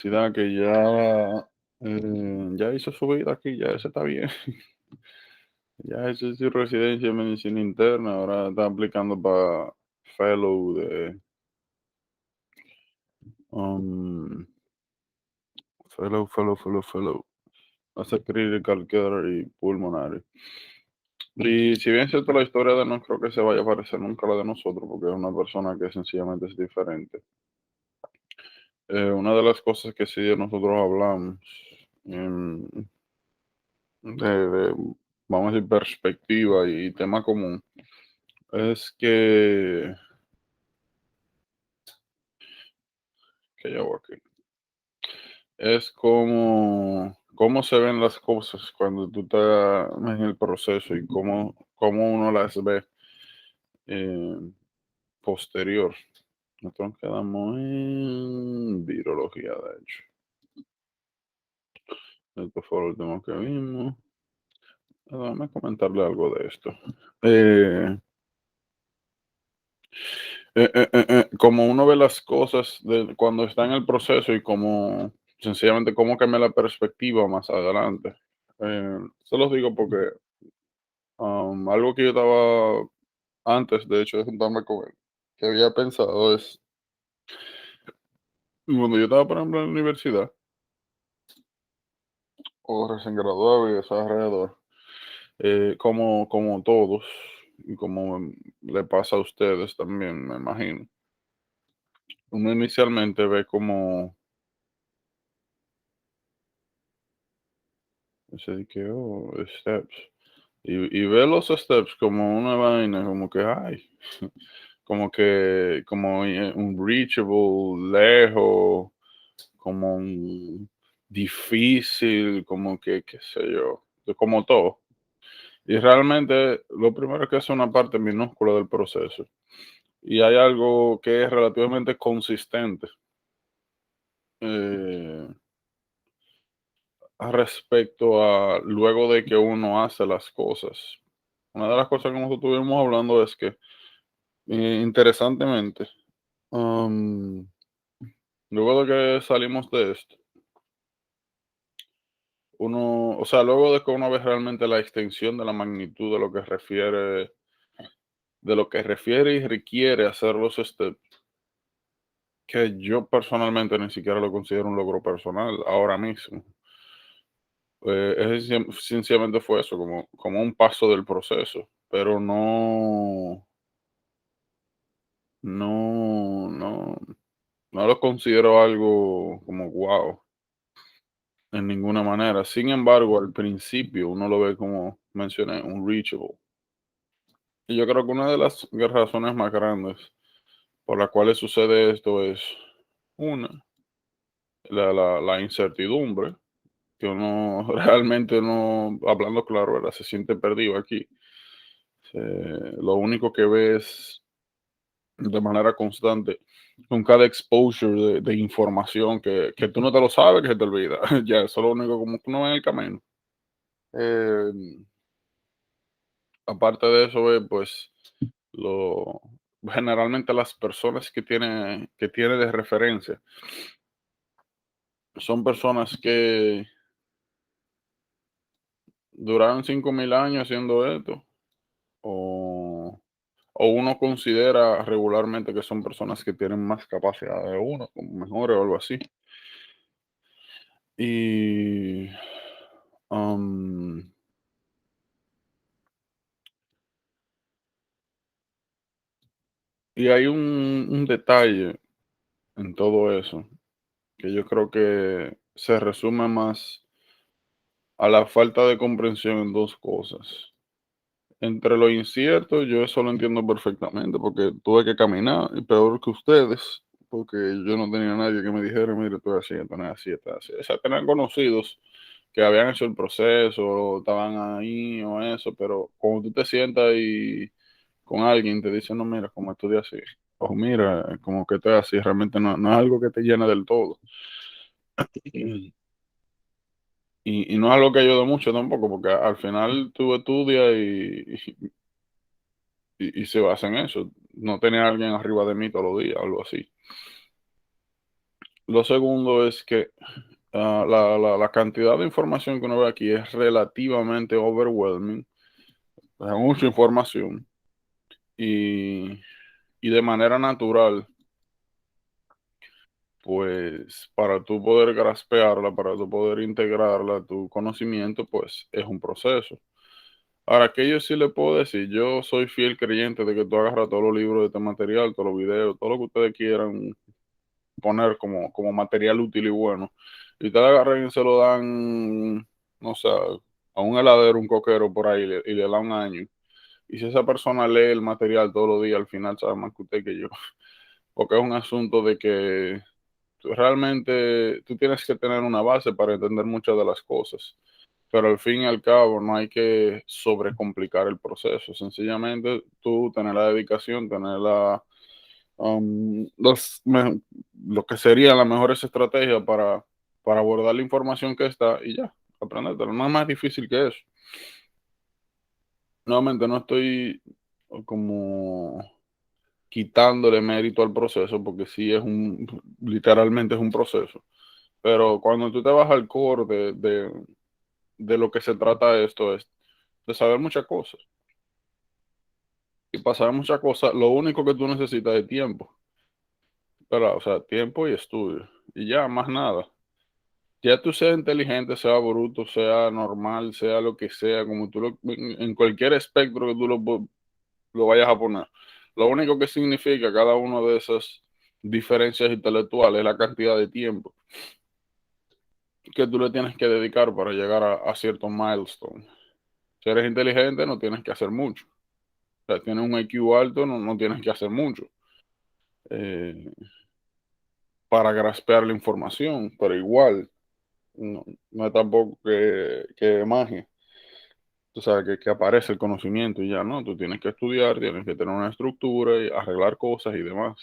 Ciudad que ya, ya hizo su vida aquí, ya ese está bien. Ya ese es su residencia en medicina interna, ahora está aplicando para fellow um, fellow. Hace critical care y pulmonary. Y si bien es cierto la historia de él, no creo que se vaya a parecer nunca a la de nosotros, porque es una persona que sencillamente es diferente. Una de las cosas que sí nosotros hablamos, em, de, vamos a decir, perspectiva y tema común, es que ya voy aquí, es cómo se ven las cosas cuando tú estás en el proceso y cómo uno las ve eh, posterior. Nosotros quedamos en virología, de hecho. Esto fue lo último que vimos. Déjame comentarle algo de esto. Eh, como uno ve las cosas cuando está en el proceso y como sencillamente cómo cambia la perspectiva más adelante. Se los digo porque algo que yo estaba antes, de hecho, de juntarme con él, que había pensado es, cuando yo estaba, por ejemplo, en la universidad, o recién graduado y eso alrededor, como todos, y como le pasa a ustedes también, me imagino, uno inicialmente ve como, dice de que, oh, steps, y ve los steps como una vaina, como que, ay, como unreachable, lejos, como difícil, como que, qué sé yo, como todo. Y realmente lo primero es que es una parte minúscula del proceso. Y hay algo que es relativamente consistente eh, respecto a luego de que uno hace las cosas. Una de las cosas que nosotros estuvimos hablando es que, interesantemente, um, luego de que salimos de esto, uno, o sea, luego de que uno ve realmente la extensión de la magnitud de lo que refiere y requiere hacer los steps, que yo personalmente ni siquiera lo considero un logro personal ahora mismo. Sencillamente fue eso, como un paso del proceso, pero no, no, no lo considero algo como wow en ninguna manera. Sin embargo, al principio uno lo ve como mencioné, un reachable. Y yo creo que una de las razones más grandes por las cuales sucede esto es, una, la incertidumbre, que uno realmente no, hablando claro, ¿verdad? Se siente perdido aquí. Lo único que ves de manera constante con cada exposure de información que tú no te lo sabes, que se te olvida. Ya, eso es lo único como que uno va en el camino. Eh, Aparte de eso, pues, lo, generalmente las personas que tiene de referencia son personas que duraron 5.000 años haciendo esto, o, o uno considera regularmente que son personas que tienen más capacidad de uno, como mejores o algo así. Y, am, y hay un detalle en todo eso que yo creo que se resume más a la falta de comprensión en dos cosas. Entre lo incierto, yo eso lo entiendo perfectamente porque tuve que caminar y peor que ustedes, porque yo no tenía nadie que me dijera, mire, estoy así, esto no es así, esto es así. O sea, tenían conocidos que habían hecho el proceso, o estaban ahí o eso, pero cuando tú te sientas y con alguien te dice, no, mira, como estudié así, o mira, como que estoy así, realmente no es algo que te llene del todo. Y no es algo que ayude mucho tampoco, porque al final tú estudias y se basa en eso. No tener a alguien arriba de mí todos los días, algo así. Lo segundo es que la cantidad de información que uno ve aquí es relativamente overwhelming, o sea, mucha información y, y de manera natural, pues para tú poder graspearla, para tú poder integrarla a tu conocimiento, pues es un proceso. Ahora, que yo sí le puedo decir, yo soy fiel creyente de que tú agarras todos los libros de este material, todos los videos, todo lo que ustedes quieran poner como material útil y bueno, y ustedes agarran y se lo dan, no sé, a un heladero, un coquero por ahí, y le da un año. Y si esa persona lee el material todos los días, al final sabe más que usted que yo. Porque es un asunto de que realmente tú tienes que tener una base para entender muchas de las cosas. Pero al fin y al cabo no hay que sobrecomplicar el proceso. Sencillamente tú tener la dedicación, tener lo que serían las mejores estrategias para abordar la información que está y ya, aprender. No es más difícil que eso. Nuevamente no estoy como quitándole mérito al proceso, porque sí literalmente es un proceso. Pero cuando tú te vas al core de lo que se trata esto, es de saber muchas cosas. Y para saber muchas cosas, lo único que tú necesitas es tiempo, ¿verdad? O sea, tiempo y estudio. Y ya, más nada. Ya tú seas inteligente, sea bruto, sea normal, sea lo que sea, como en cualquier espectro que tú lo vayas a poner. Lo único que significa cada una de esas diferencias intelectuales es la cantidad de tiempo que tú le tienes que dedicar para llegar a ciertos milestones. Si eres inteligente, no tienes que hacer mucho. O sea, tienes un IQ alto, no tienes que hacer mucho eh, para graspear la información, pero igual, no es tampoco que magia. Tú sabes que aparece el conocimiento y ya no, tú tienes que estudiar, tienes que tener una estructura y arreglar cosas y demás.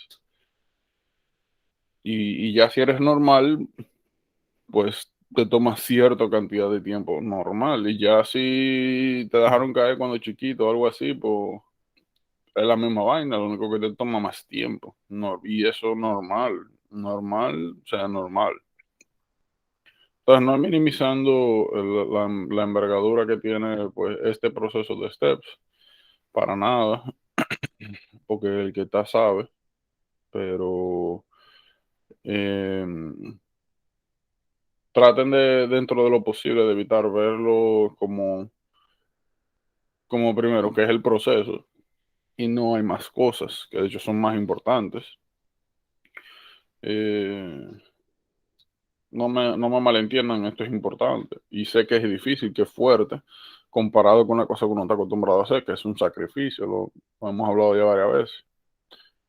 Y ya si eres normal, pues te toma cierta cantidad de tiempo normal. Y ya si te dejaron caer cuando chiquito o algo así, pues es la misma vaina, lo único que te toma más tiempo. No, y eso normal, normal, o sea, normal. Entonces, no minimizando la envergadura que tiene pues este proceso de steps, para nada, porque el que está sabe, pero em, traten dentro de lo posible, de evitar verlo como primero, que es el proceso, y no hay más cosas, que de hecho son más importantes. Eh, no me malentiendan, esto es importante, y sé que es difícil, que es fuerte, comparado con la cosa que uno está acostumbrado a hacer, que es un sacrificio, lo hemos hablado ya varias veces,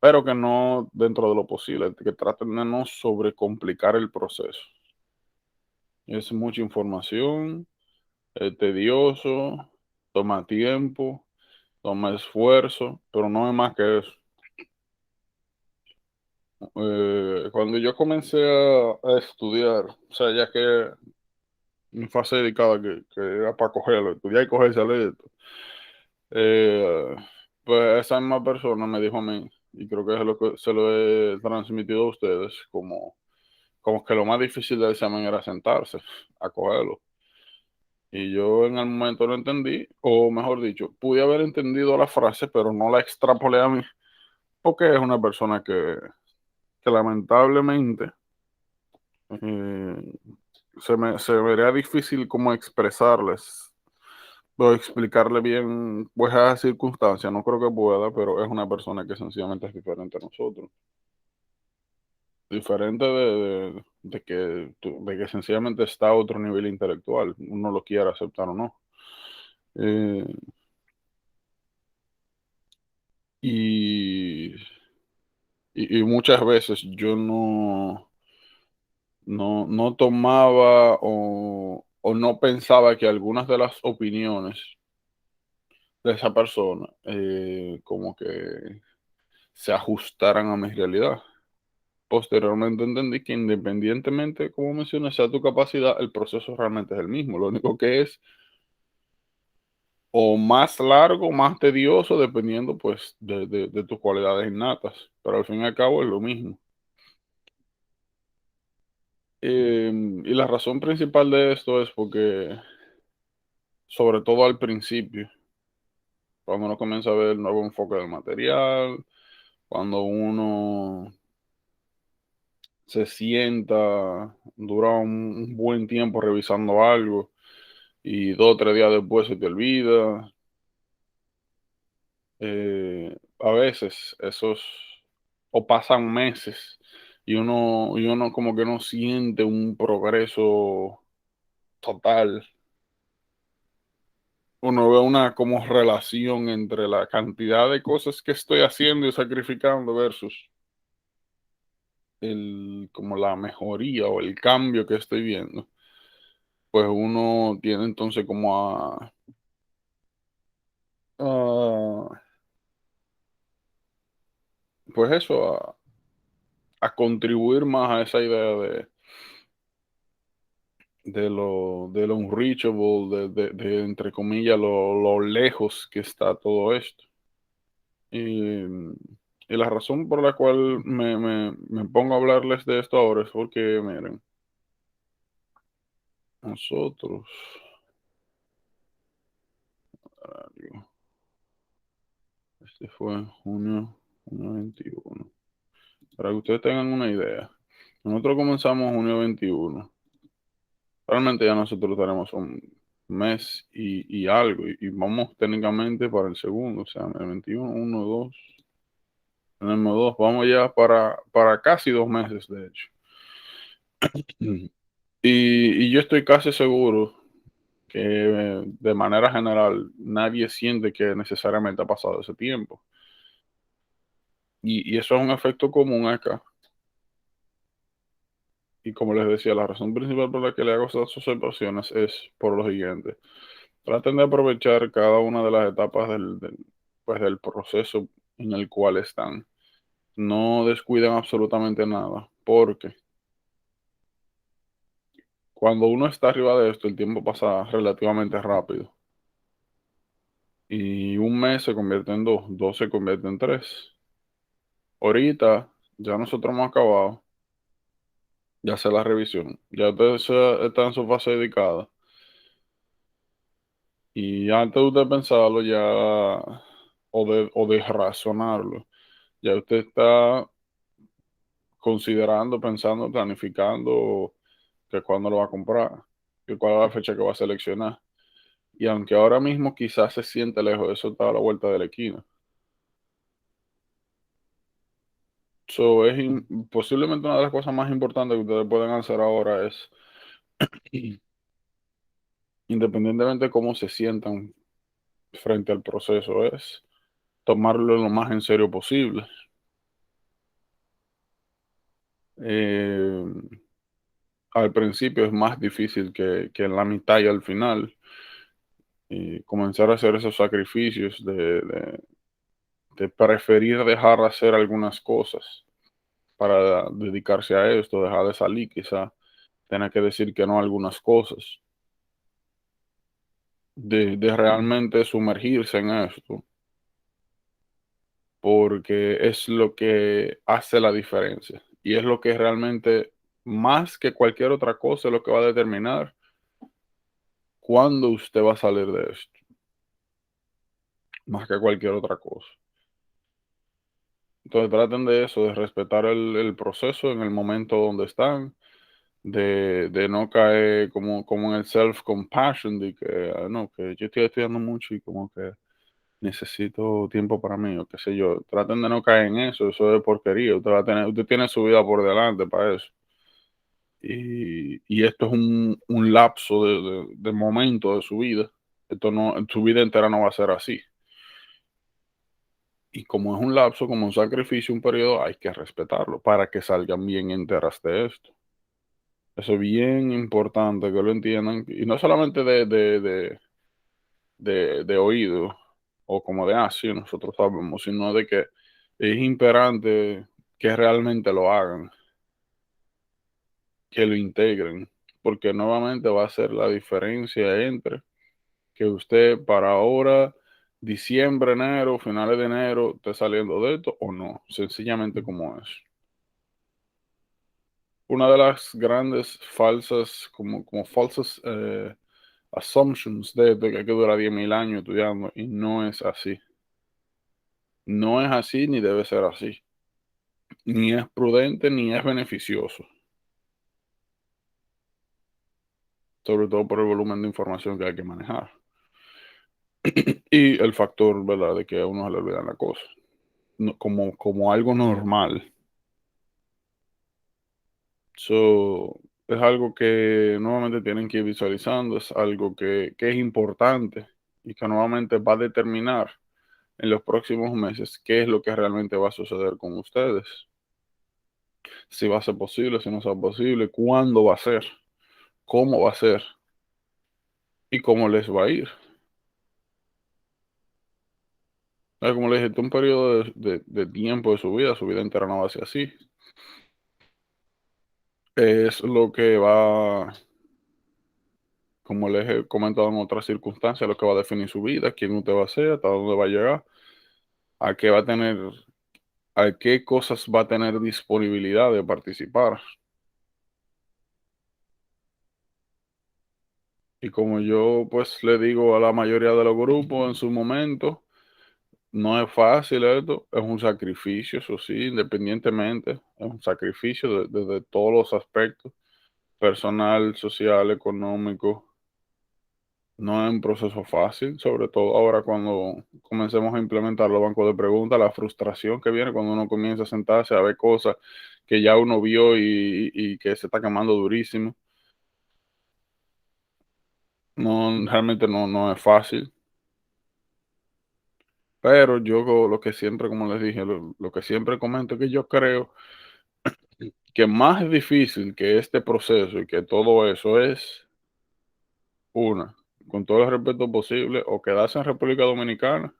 pero que no dentro de lo posible, que traten de no sobrecomplicar el proceso. Es mucha información, es tedioso, toma tiempo, toma esfuerzo, pero no es más que eso. Cuando yo comencé a estudiar, o sea, ya que mi fase dedicada que era para cogerlo, estudiar y cogerse a leer esto, pues esa misma persona me dijo a mí, y creo que es lo que se lo he transmitido a ustedes, como que lo más difícil del examen era sentarse a cogerlo. Y yo en el momento no entendí, o mejor dicho, pude haber entendido la frase, pero no la extrapolé a mí, porque es una persona que lamentablemente eh, se vería difícil como expresarles o explicarle bien pues esas circunstancias. No creo que pueda, pero es una persona que sencillamente es diferente a nosotros. Diferente de que sencillamente está a otro nivel intelectual, uno lo quiera aceptar o no. Eh, y y muchas veces yo no tomaba o no pensaba que algunas de las opiniones de esa persona como que se ajustaran a mi realidad. Posteriormente entendí que independientemente, como mencioné, sea tu capacidad, el proceso realmente es el mismo. Lo único que es o más largo, más tedioso, dependiendo pues de tus cualidades innatas. Pero al fin y al cabo es lo mismo. Y la razón principal de esto es porque, sobre todo al principio, cuando uno comienza a ver el nuevo enfoque del material, cuando uno se sienta, dura un buen tiempo revisando algo y 2 o 3 días después se te olvida. A veces esos, o pasan meses y uno como que no siente un progreso total. Uno ve una como relación entre la cantidad de cosas que estoy haciendo y sacrificando versus como la mejoría o el cambio que estoy viendo. Pues uno tiene entonces como a pues eso, a contribuir más a esa idea de lo unreachable, entre comillas, lo lejos que está todo esto. Y, y la razón por la cual me pongo a hablarles de esto ahora es porque, miren, nosotros, digo, este fue junio 21. Para que ustedes tengan una idea, nosotros comenzamos junio 21. Realmente ya nosotros tenemos un mes y algo, y vamos técnicamente para el segundo, o sea, el 21, 1, 2, tenemos dos, vamos ya para casi 2 meses, de hecho. Y yo estoy casi seguro que de manera general nadie siente que necesariamente ha pasado ese tiempo. Y eso es un efecto común acá. Y como les decía, la razón principal por la que le hago estas observaciones es por lo siguiente. Traten de aprovechar cada una de las etapas pues, del proceso en el cual están. No descuiden absolutamente nada, porque cuando uno está arriba de esto, el tiempo pasa relativamente rápido. Y un mes se convierte en dos, dos se convierte en tres. Ahorita ya nosotros hemos acabado, ya hace la revisión, ya ustedes están en su fase dedicada. Y antes de usted pensarlo ya, o de razonarlo, ya usted está considerando, pensando, planificando que cuándo lo va a comprar, que cuál es la fecha que va a seleccionar. Y aunque ahora mismo quizás se siente lejos, eso está a la vuelta de la esquina. So, posiblemente una de las cosas más importantes que ustedes pueden hacer ahora es, independientemente de cómo se sientan frente al proceso, es tomarlo lo más en serio posible. Eh, Al principio es más difícil que en la mitad y al final. Y comenzar a hacer esos sacrificios de preferir dejar de hacer algunas cosas para dedicarse a esto, dejar de salir, quizá tener que decir que no a algunas cosas, de realmente sumergirse en esto, porque es lo que hace la diferencia y es lo que realmente, más que cualquier otra cosa, es lo que va a determinar cuándo usted va a salir de esto, más que cualquier otra cosa. Entonces traten de eso, de respetar el proceso en el momento donde están, de no caer como en el self-compassion, de que, no, que yo estoy estudiando mucho y como que necesito tiempo para mí, o qué sé yo. Traten de no caer en eso es porquería. Usted tiene su vida por delante para eso. Y esto es un lapso de momento de su vida. Esto no, su vida entera no va a ser así. Y como es un lapso, como un sacrificio, un periodo, hay que respetarlo para que salgan bien enteras de esto. Eso es bien importante que lo entiendan. Y no solamente de oído o como de, sí, nosotros sabemos, sino de que es imperante que realmente lo hagan, que lo integren, porque nuevamente va a ser la diferencia entre que usted para ahora, diciembre, enero, finales de enero, esté saliendo de esto o no, sencillamente como es. una de las grandes falsas, como falsas assumptions de que hay que durar 10.000 años estudiando, y no es así. No es así ni debe ser así. Ni es prudente ni es beneficioso, sobre todo por el volumen de información que hay que manejar. Y el factor, ¿verdad?, de que a uno se le olvidan las cosas. Como algo normal. So, es algo que nuevamente tienen que ir visualizando, es algo que es importante y que nuevamente va a determinar en los próximos meses qué es lo que realmente va a suceder con ustedes. Si va a ser posible, si no va a ser posible, cuándo va a ser, cómo va a ser y cómo les va a ir. Como le dije, un periodo de tiempo de su vida entera no va a ser así. Es lo que va, como les he comentado en otras circunstancias, lo que va a definir su vida, quién usted va a ser, hasta dónde va a llegar, a qué va a tener, a qué cosas va a tener disponibilidad de participar. Y como yo pues le digo a la mayoría de los grupos en su momento, no es fácil esto, es un sacrificio, eso sí, independientemente, es un sacrificio desde todos los aspectos, personal, social, económico. No es un proceso fácil, sobre todo ahora cuando comencemos a implementar los bancos de preguntas, la frustración que viene cuando uno comienza a sentarse a ver cosas que ya uno vio y que se está quemando durísimo. No, realmente no es fácil, pero lo que siempre, como les dije, lo que siempre comento es que yo creo que más difícil que este proceso y que todo eso es, una, con todo el respeto posible, o quedarse en República Dominicana,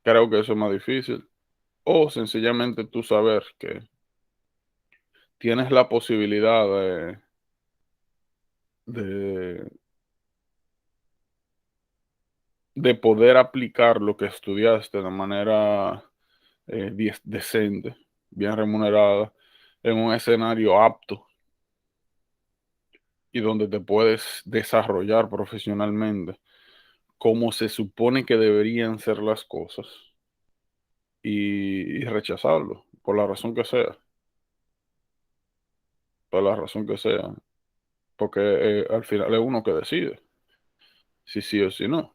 creo que eso es más difícil. O sencillamente tú saber que tienes la posibilidad de, de poder aplicar lo que estudiaste de manera decente, bien remunerada, en un escenario apto y donde te puedes desarrollar profesionalmente como se supone que deberían ser las cosas y rechazarlo, por la razón que sea, por la razón que sea, porque al final es uno que decide si sí o si no.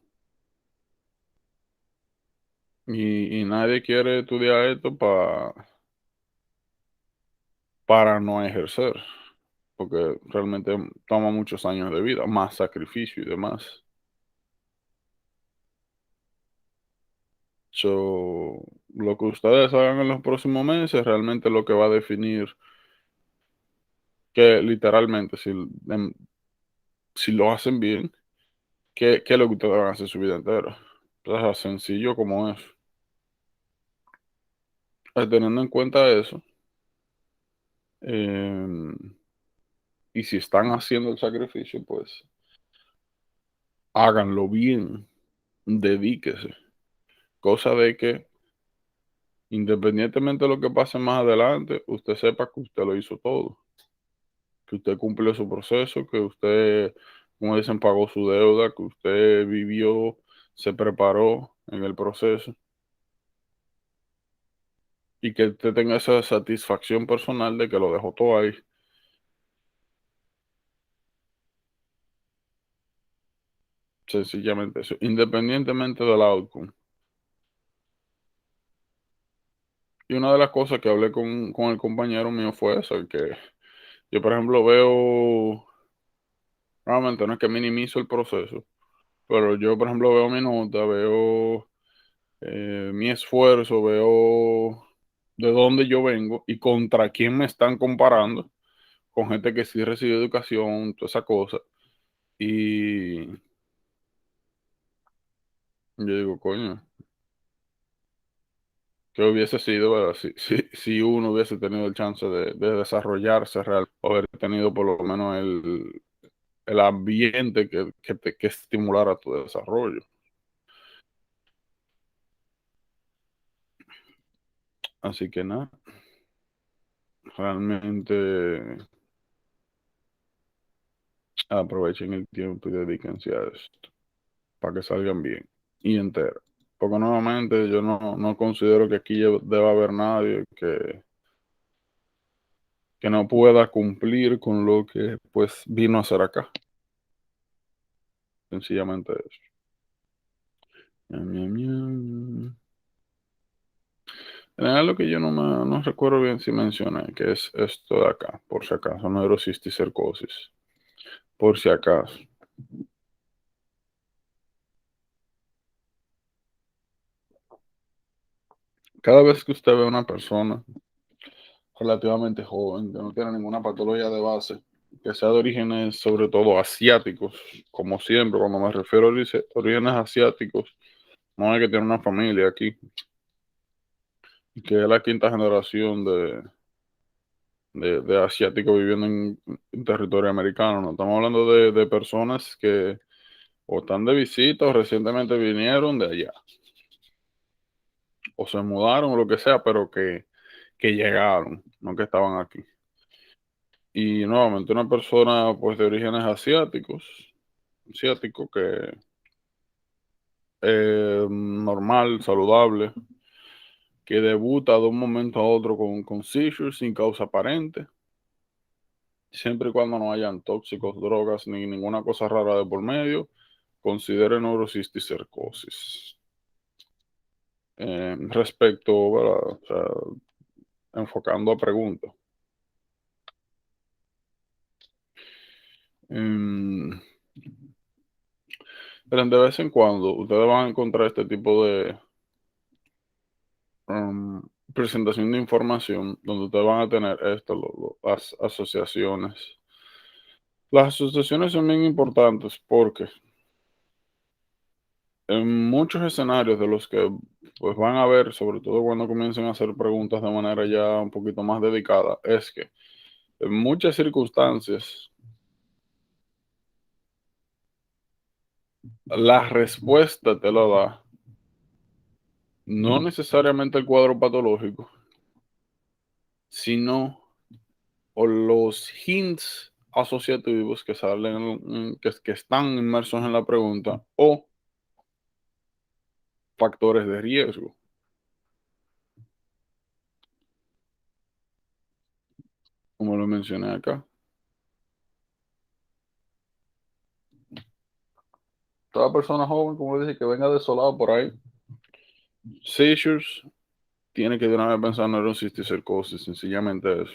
Y nadie quiere estudiar esto para no ejercer, porque realmente toma muchos años de vida, más sacrificio y demás. So, lo que ustedes hagan en los próximos meses realmente es lo que va a definir que literalmente si lo hacen bien, qué es lo que ustedes van a hacer su vida entera. Entonces, sencillo como es. Teniendo en cuenta eso, em, y si están haciendo el sacrificio, pues háganlo bien, dedíquese. Cosa de que, independientemente de lo que pase más adelante, usted sepa que usted lo hizo todo, que usted cumplió su proceso, que usted, como dicen, pagó su deuda, que usted vivió, se preparó en el proceso y que usted tenga esa satisfacción personal de que lo dejó todo ahí, sencillamente eso, independientemente del outcome. Y una de las cosas que hablé con el compañero mío fue eso, que yo, por ejemplo, veo, realmente no es que minimizo el proceso, pero yo, por ejemplo, veo mi nota, veo mi esfuerzo, veo de dónde yo vengo y contra quién me están comparando, con gente que sí recibe educación, toda esa cosa. Y yo digo, coño, ¿qué hubiese sido, verdad? Si uno hubiese tenido el chance de desarrollarse realmente, o haber tenido por lo menos el ambiente que estimulara tu desarrollo. Así que nada. realmente aprovechen el tiempo y dedíquense a esto para que salgan bien y enteros. Porque nuevamente yo no considero que aquí deba haber nadie que no pueda cumplir con lo que pues vino a hacer acá. Sencillamente eso. Ñam, ñam, ñam. En algo que yo no recuerdo bien si mencioné, que es esto de acá, por si acaso, neurocisticercosis, por si acaso. Cada vez que usted ve a una persona relativamente joven, que no tiene ninguna patología de base, que sea de orígenes sobre todo asiáticos, como siempre, cuando me refiero a orígenes asiáticos, no es que tiene una familia aquí, que es la quinta generación de asiáticos viviendo en territorio americano. No estamos hablando de personas que o están de visita o recientemente vinieron de allá, o se mudaron o lo que sea, pero que llegaron, no que estaban aquí. Y nuevamente una persona pues de orígenes asiático que normal, saludable, que debuta de un momento a otro con seizures sin causa aparente, siempre y cuando no hayan tóxicos, drogas ni ninguna cosa rara de por medio, considere neurocisticercosis. Respecto, ¿verdad? O sea, enfocando a preguntas. Em, Pero de vez en cuando ustedes van a encontrar este tipo de em, presentación de información donde ustedes van a tener esto, las asociaciones. Las asociaciones son bien importantes porque en muchos escenarios de los que pues van a ver, sobre todo cuando comiencen a hacer preguntas de manera ya un poquito más dedicada, es que en muchas circunstancias la respuesta te la da no necesariamente el cuadro patológico, sino o los hints asociativos que salen, que están inmersos en la pregunta, o factores de riesgo, como lo mencioné acá. Toda persona joven, como dice, que venga desolado por ahí, seizures, tiene que de una vez pensar en neurocisticercosis, sencillamente eso.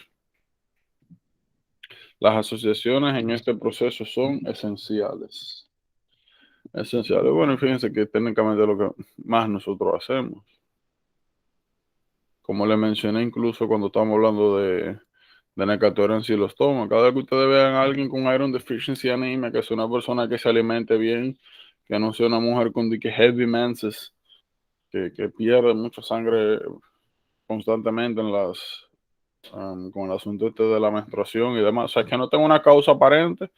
Las asociaciones en este proceso son esenciales. Esenciales. Bueno, y fíjense que técnicamente lo que más nosotros hacemos. Como le mencioné incluso cuando estábamos hablando de Necatora en silostoma. Cada vez que ustedes vean a alguien con iron deficiency anemia, que sea una persona que se alimente bien, que no sea una mujer con dique heavy menses, que pierde mucha sangre constantemente con el asunto este de la menstruación y demás. O sea, que no tenga una causa aparente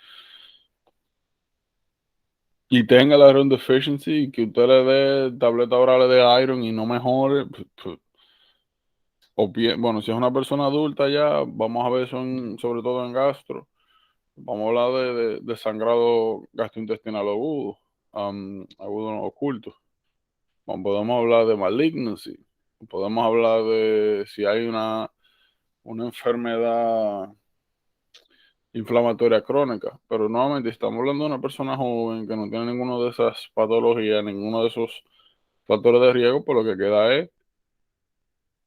y tenga la iron deficiency y que usted le dé tableta orales de iron y no mejore, o bien, bueno, si es una persona adulta ya, vamos a ver son sobre todo en gastro. Vamos a hablar de sangrado gastrointestinal agudo, agudo no oculto. Podemos hablar de malignancy. Podemos hablar de si hay una enfermedad inflamatoria crónica. Pero nuevamente estamos hablando de una persona joven que no tiene ninguna de esas patologías, ninguno de esos factores de riesgo, por lo que queda es,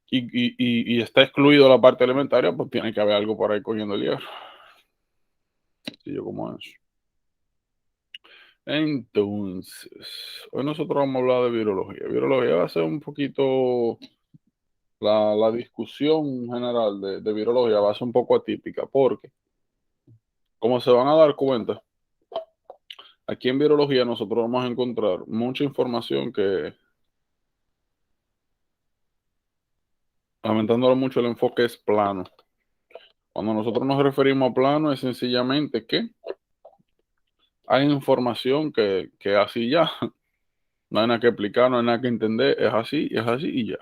y está excluido la parte alimentaria, pues tiene que haber algo por ahí cogiendo el hierro. Así yo como eso. Entonces, hoy nosotros vamos a hablar de virología. Virología va a ser un poquito, la discusión general de virología va a ser un poco atípica, porque, como se van a dar cuenta, aquí en virología nosotros vamos a encontrar mucha información que, lamentándolo mucho, el enfoque es plano. Cuando nosotros nos referimos a plano, es sencillamente que hay información que así ya, no hay nada que explicar, no hay nada que entender, es así y ya.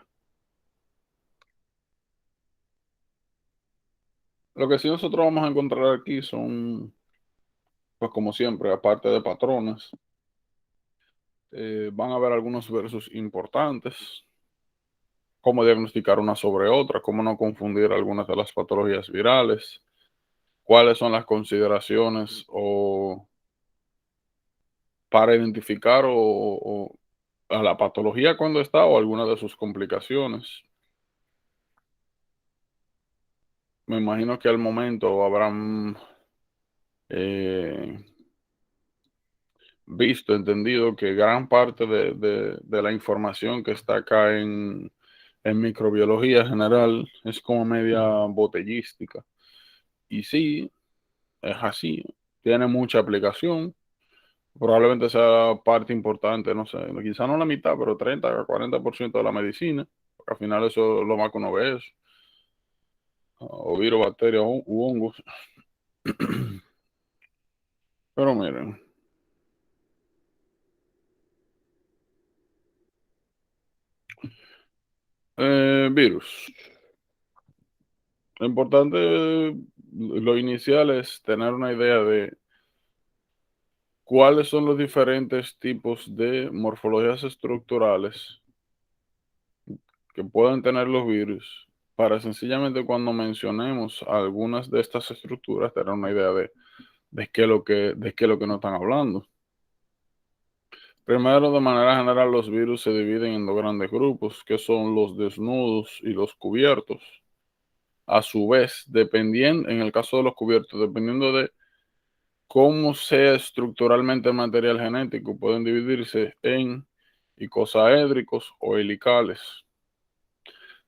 Lo que sí nosotros vamos a encontrar aquí son, pues como siempre, aparte de patrones, van a haber algunos versos importantes, cómo diagnosticar una sobre otra, cómo no confundir algunas de las patologías virales, cuáles son las consideraciones o para identificar o a la patología cuando está o alguna de sus complicaciones. Me imagino que al momento habrán eh, visto, entendido que gran parte de la información que está acá en microbiología general es como media botellística. Y sí, es así, tiene mucha aplicación, probablemente sea parte importante, no sé, quizá no la mitad, pero 30 a 40% de la medicina, porque al final eso es lo más que uno ve, eso, o virus, bacterias u hongos. Pero miren, virus. Lo importante, lo inicial es tener una idea de cuáles son los diferentes tipos de morfologías estructurales que pueden tener los virus, para sencillamente cuando mencionemos algunas de estas estructuras tener una idea de qué es lo que nos están hablando. Primero, de manera general, los virus se dividen en dos grandes grupos, que son los desnudos y los cubiertos. A su vez, dependiendo, en el caso de los cubiertos, dependiendo de cómo sea estructuralmente el material genético, pueden dividirse en icosaédricos o helicales.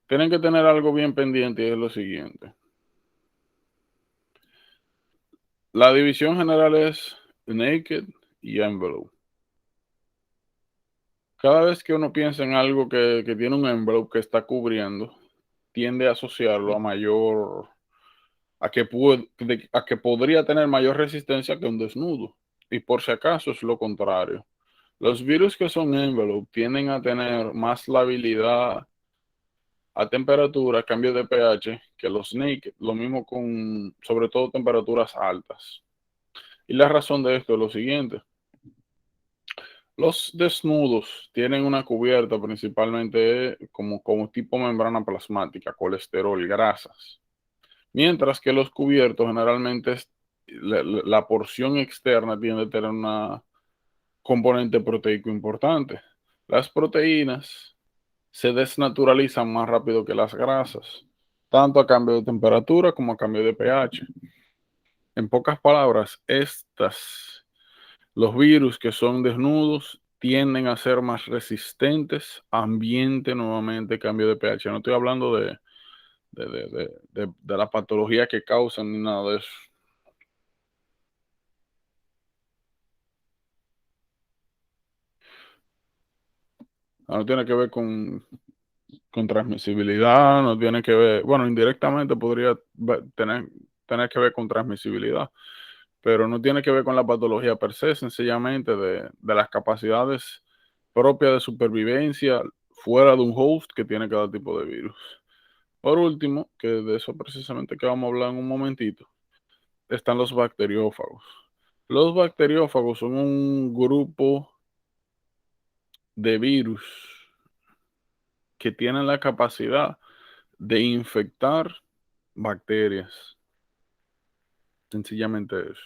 Tienen que tener algo bien pendiente y es lo siguiente. La división general es naked y envelope. Cada vez que uno piensa en algo que tiene un envelope que está cubriendo, tiende a asociarlo a mayor, a que podría tener mayor resistencia que un desnudo. Y por si acaso es lo contrario. Los virus que son envelope tienden a tener más labilidad a temperatura, cambio de pH, que los naked. Lo mismo con, sobre todo, temperaturas altas. Y la razón de esto es lo siguiente. Los desnudos tienen una cubierta principalmente como tipo membrana plasmática, colesterol, grasas. Mientras que los cubiertos generalmente la porción externa tiende a tener una componente proteico importante. Las proteínas se desnaturalizan más rápido que las grasas, tanto a cambio de temperatura como a cambio de pH. En pocas palabras, los virus que son desnudos tienden a ser más resistentes a ambiente, nuevamente, cambio de pH. No estoy hablando de la patología que causan ni nada de eso. No tiene que ver con transmisibilidad, no tiene que ver, bueno, indirectamente podría tener que ver con transmisibilidad, pero no tiene que ver con la patología per se, sencillamente de las capacidades propias de supervivencia fuera de un host que tiene cada tipo de virus. Por último, que de eso precisamente que vamos a hablar en un momentito, están los bacteriófagos. Los bacteriófagos son un grupo de virus que tienen la capacidad de infectar bacterias. Sencillamente eso.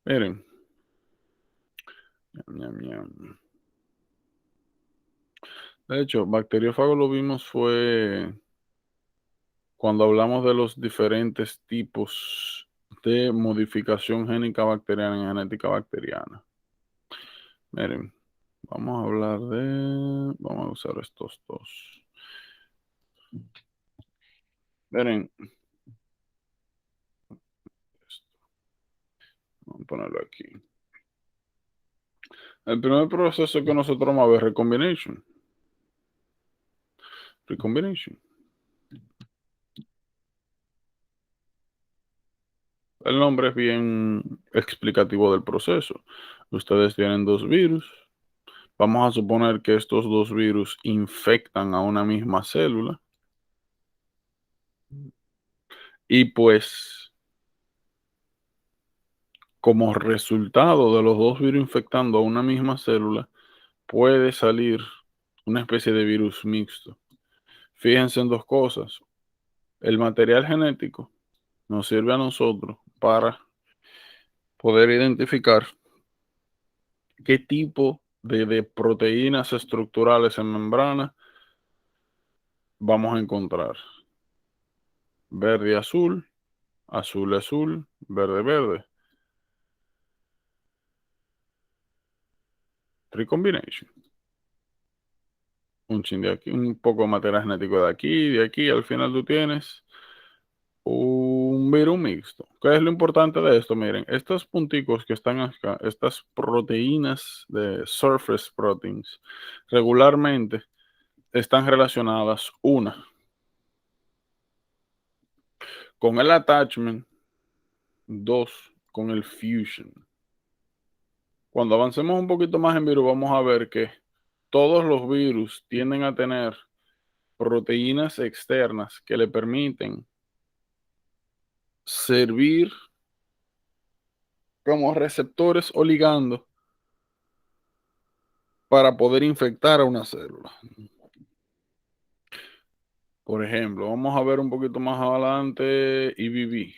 Miren, ñam, ñam. De hecho, bacteriófago lo vimos fue cuando hablamos de los diferentes tipos de modificación génica bacteriana y genética bacteriana. Miren, vamos a usar estos dos. Miren, vamos a ponerlo aquí. El primer proceso que nosotros vamos a ver es recombination. Recombination. El nombre es bien explicativo del proceso. Ustedes tienen dos virus. Vamos a suponer que estos dos virus infectan a una misma célula Y pues, como resultado de los dos virus infectando a una misma célula, puede salir una especie de virus mixto. Fíjense en dos cosas. El material genético nos sirve a nosotros para poder identificar qué tipo de proteínas estructurales en membrana vamos a encontrar. Verde, azul, azul, azul, verde, verde. Recombination. Un chin de aquí, un poco de material genético de aquí, al final tú tienes un virus mixto. ¿Qué es lo importante de esto? Miren, estos punticos que están acá, estas proteínas de surface proteins, regularmente están relacionadas, una, con el attachment, dos, con el fusion. Cuando avancemos un poquito más en virus, vamos a ver que todos los virus tienden a tener proteínas externas que le permiten servir como receptores o ligandos para poder infectar a una célula. Por ejemplo, vamos a ver un poquito más adelante IBV.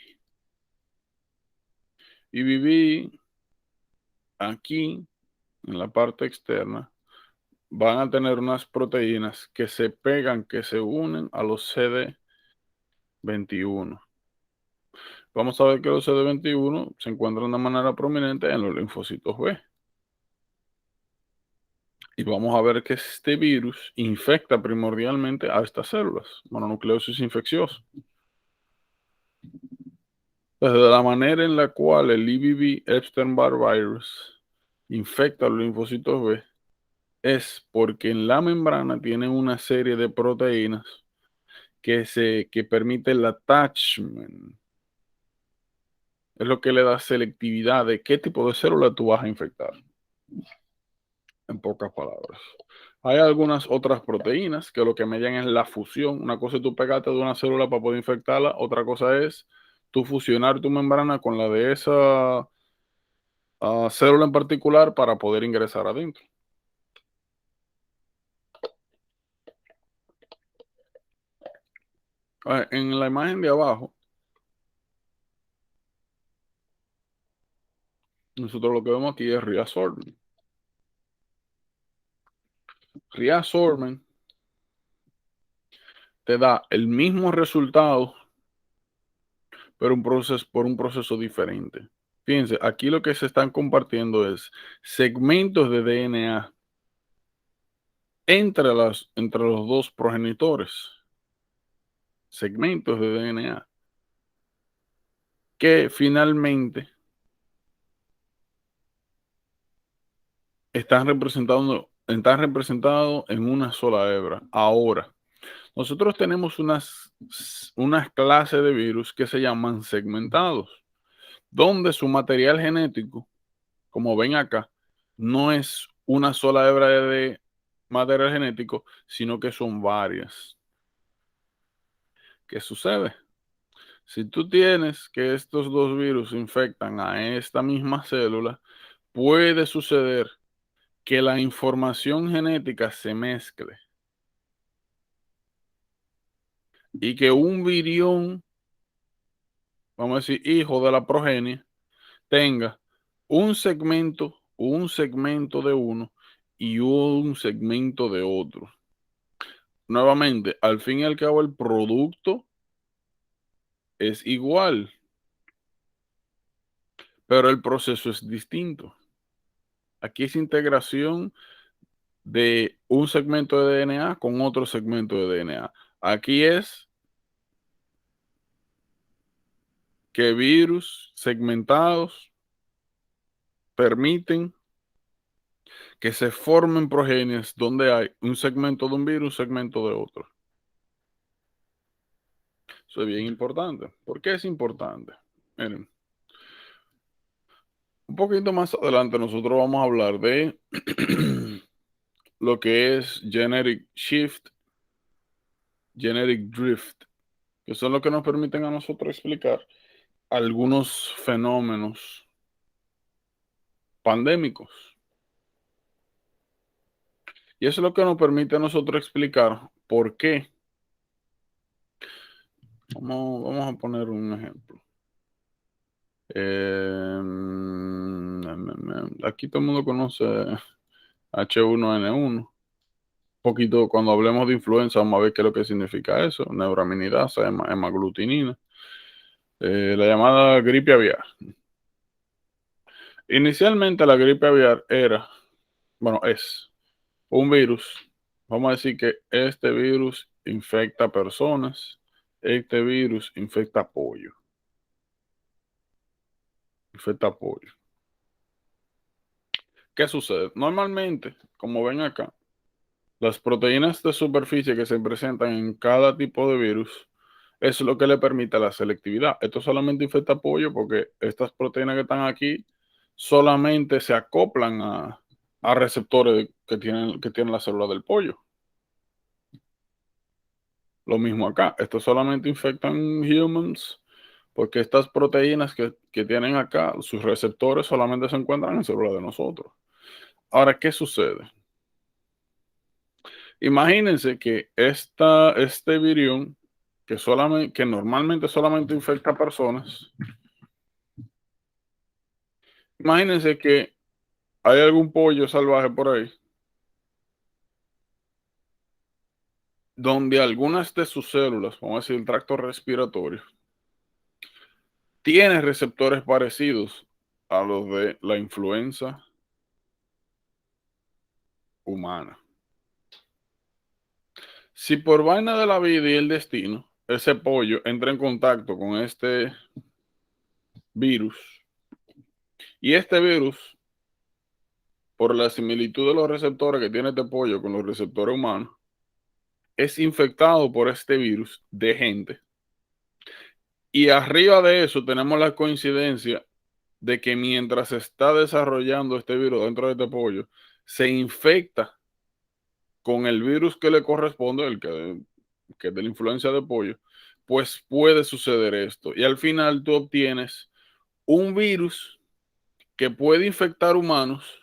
IBV aquí en la parte externa van a tener unas proteínas que se pegan, que se unen a los CD21. Vamos a ver que los CD21 se encuentran de manera prominente en los linfocitos B. Y vamos a ver que este virus infecta primordialmente a estas células, mononucleosis infecciosa. Desde la manera en la cual el EBV Epstein-Barr virus infecta a los linfocitos B es porque en la membrana tiene una serie de proteínas que permite el attachment. Es lo que le da selectividad de qué tipo de célula tú vas a infectar. En pocas palabras. Hay algunas otras proteínas que lo que median es la fusión. Una cosa es tú pegarte de una célula para poder infectarla, otra cosa es tú fusionar tu membrana con la de esa célula en particular para poder ingresar adentro. En la imagen de abajo, nosotros lo que vemos aquí es reabsorbent. Reabsorbent te da el mismo resultado, pero por un proceso diferente. Fíjense, aquí lo que se están compartiendo es segmentos de DNA entre los dos progenitores, segmentos de DNA, que finalmente están representados en una sola hebra. Ahora, nosotros tenemos unas clases de virus que se llaman segmentados, donde su material genético, como ven acá, no es una sola hebra de material genético, sino que son varias. ¿Qué sucede? Si tú tienes que estos dos virus infectan a esta misma célula, puede suceder que la información genética se mezcle y que un virión, vamos a decir, hijo de la progenie, tenga un segmento de uno y un segmento de otro. Nuevamente, al fin y al cabo, el producto es igual, pero el proceso es distinto. Aquí es integración de un segmento de DNA con otro segmento de DNA. Aquí es que virus segmentados permiten que se formen progenies donde hay un segmento de un virus, un segmento de otro. Eso es bien importante. ¿Por qué es importante? Miren, un poquito más adelante nosotros vamos a hablar de lo que es genetic shift, genetic drift. que son los que nos permiten a nosotros explicar algunos fenómenos pandémicos. Y eso es lo que nos permite a nosotros explicar por qué. Vamos a poner un ejemplo. Aquí todo el mundo conoce H1N1. Poquito, cuando hablemos de influenza, vamos a ver qué es lo que significa eso: neuraminidasa, hemaglutinina, la llamada gripe aviar. Inicialmente la gripe aviar era, bueno, es un virus. Vamos a decir que este virus infecta personas, este virus infecta pollo, infecta pollo. ¿Qué sucede? Normalmente, como ven acá, las proteínas de superficie que se presentan en cada tipo de virus es lo que le permite la selectividad. Esto solamente infecta pollo porque estas proteínas que están aquí solamente se acoplan a receptores que tienen la célula del pollo. Lo mismo acá. Esto solamente infectan humans porque estas proteínas que tienen acá, sus receptores solamente se encuentran en células de nosotros. Ahora, ¿qué sucede? Imagínense que este virión, que normalmente solamente infecta personas, imagínense que hay algún pollo salvaje por ahí donde algunas de sus células, vamos a decir el tracto respiratorio, tiene receptores parecidos a los de la influenza humana. Si por vaina de la vida y el destino, ese pollo entra en contacto con este virus, y este virus, por la similitud de los receptores que tiene este pollo con los receptores humanos, es infectado por este virus de gente. Y arriba de eso tenemos la coincidencia de que mientras se está desarrollando este virus dentro de este pollo, se infecta con el virus que le corresponde, que es de la influencia de pollo, pues puede suceder esto. Y al final tú obtienes un virus que puede infectar humanos,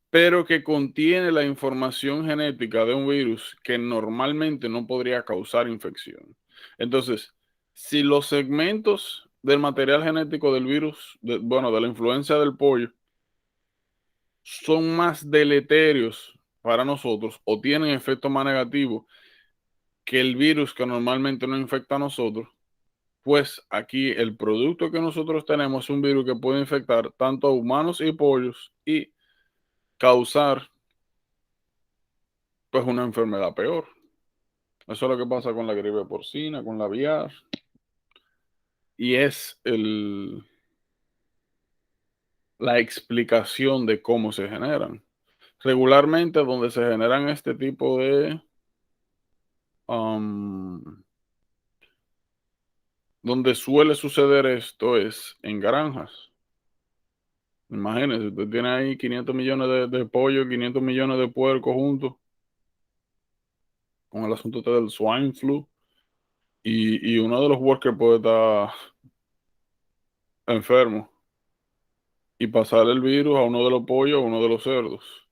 pero que contiene la información genética de un virus que normalmente no podría causar infección. Entonces, si los segmentos del material genético del virus, bueno, de la influencia del pollo, son más deleterios para nosotros o tienen efectos más negativos que el virus que normalmente nos infecta a nosotros, pues aquí el producto que nosotros tenemos es un virus que puede infectar tanto a humanos y pollos y causar pues una enfermedad peor. Eso es lo que pasa con la gripe porcina, con la aviar, y es la explicación de cómo se generan. Regularmente donde se generan este tipo um, donde suele suceder esto es en granjas. Imagínense, usted tiene ahí 500 millones de pollo, 500 millones de puercos juntos con el asunto este del swine flu, y uno de los workers puede estar enfermo y pasar el virus a uno de los pollos o a uno de los cerdos.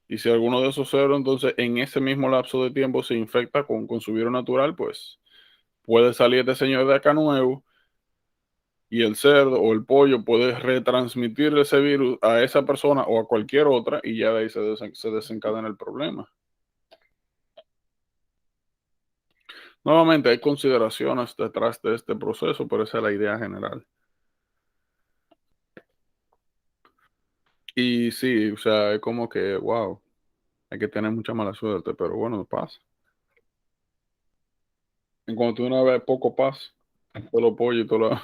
Y si alguno de esos cerdos, entonces en ese mismo lapso de tiempo se infecta con su virus natural, pues puede salir este señor de acá nuevo y el cerdo o el pollo puede retransmitir ese virus a esa persona o a cualquier otra, y ya de ahí se desencadena el problema. Nuevamente hay consideraciones detrás de este proceso, pero esa es la idea general. Y sí, o sea, es como que, wow, hay que tener mucha mala suerte, pero bueno, pasa. En cuanto una vez poco pasa, todos los pollos y todos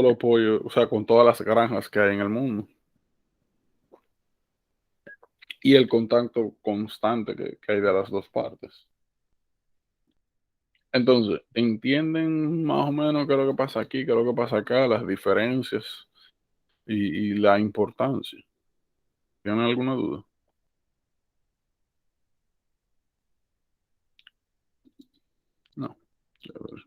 los pollos, o sea, con todas las granjas que hay en el mundo y el contacto constante que hay de las dos partes. Entonces, ¿entienden más o menos qué es lo que pasa aquí, qué es lo que pasa acá, las diferencias y la importancia? ¿Tienen alguna duda? No. A ver.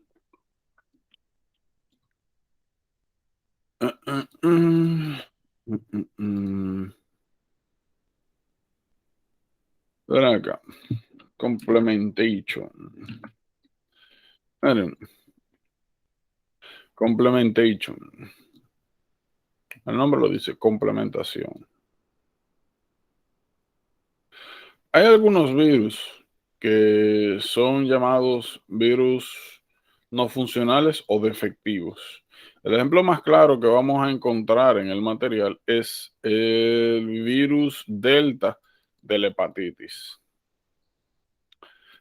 Ven acá. Complementation. Miren, complementation. El nombre lo dice, complementación. Hay algunos virus que son llamados virus no funcionales o defectivos. El ejemplo más claro que vamos a encontrar en el material es el virus delta de la hepatitis.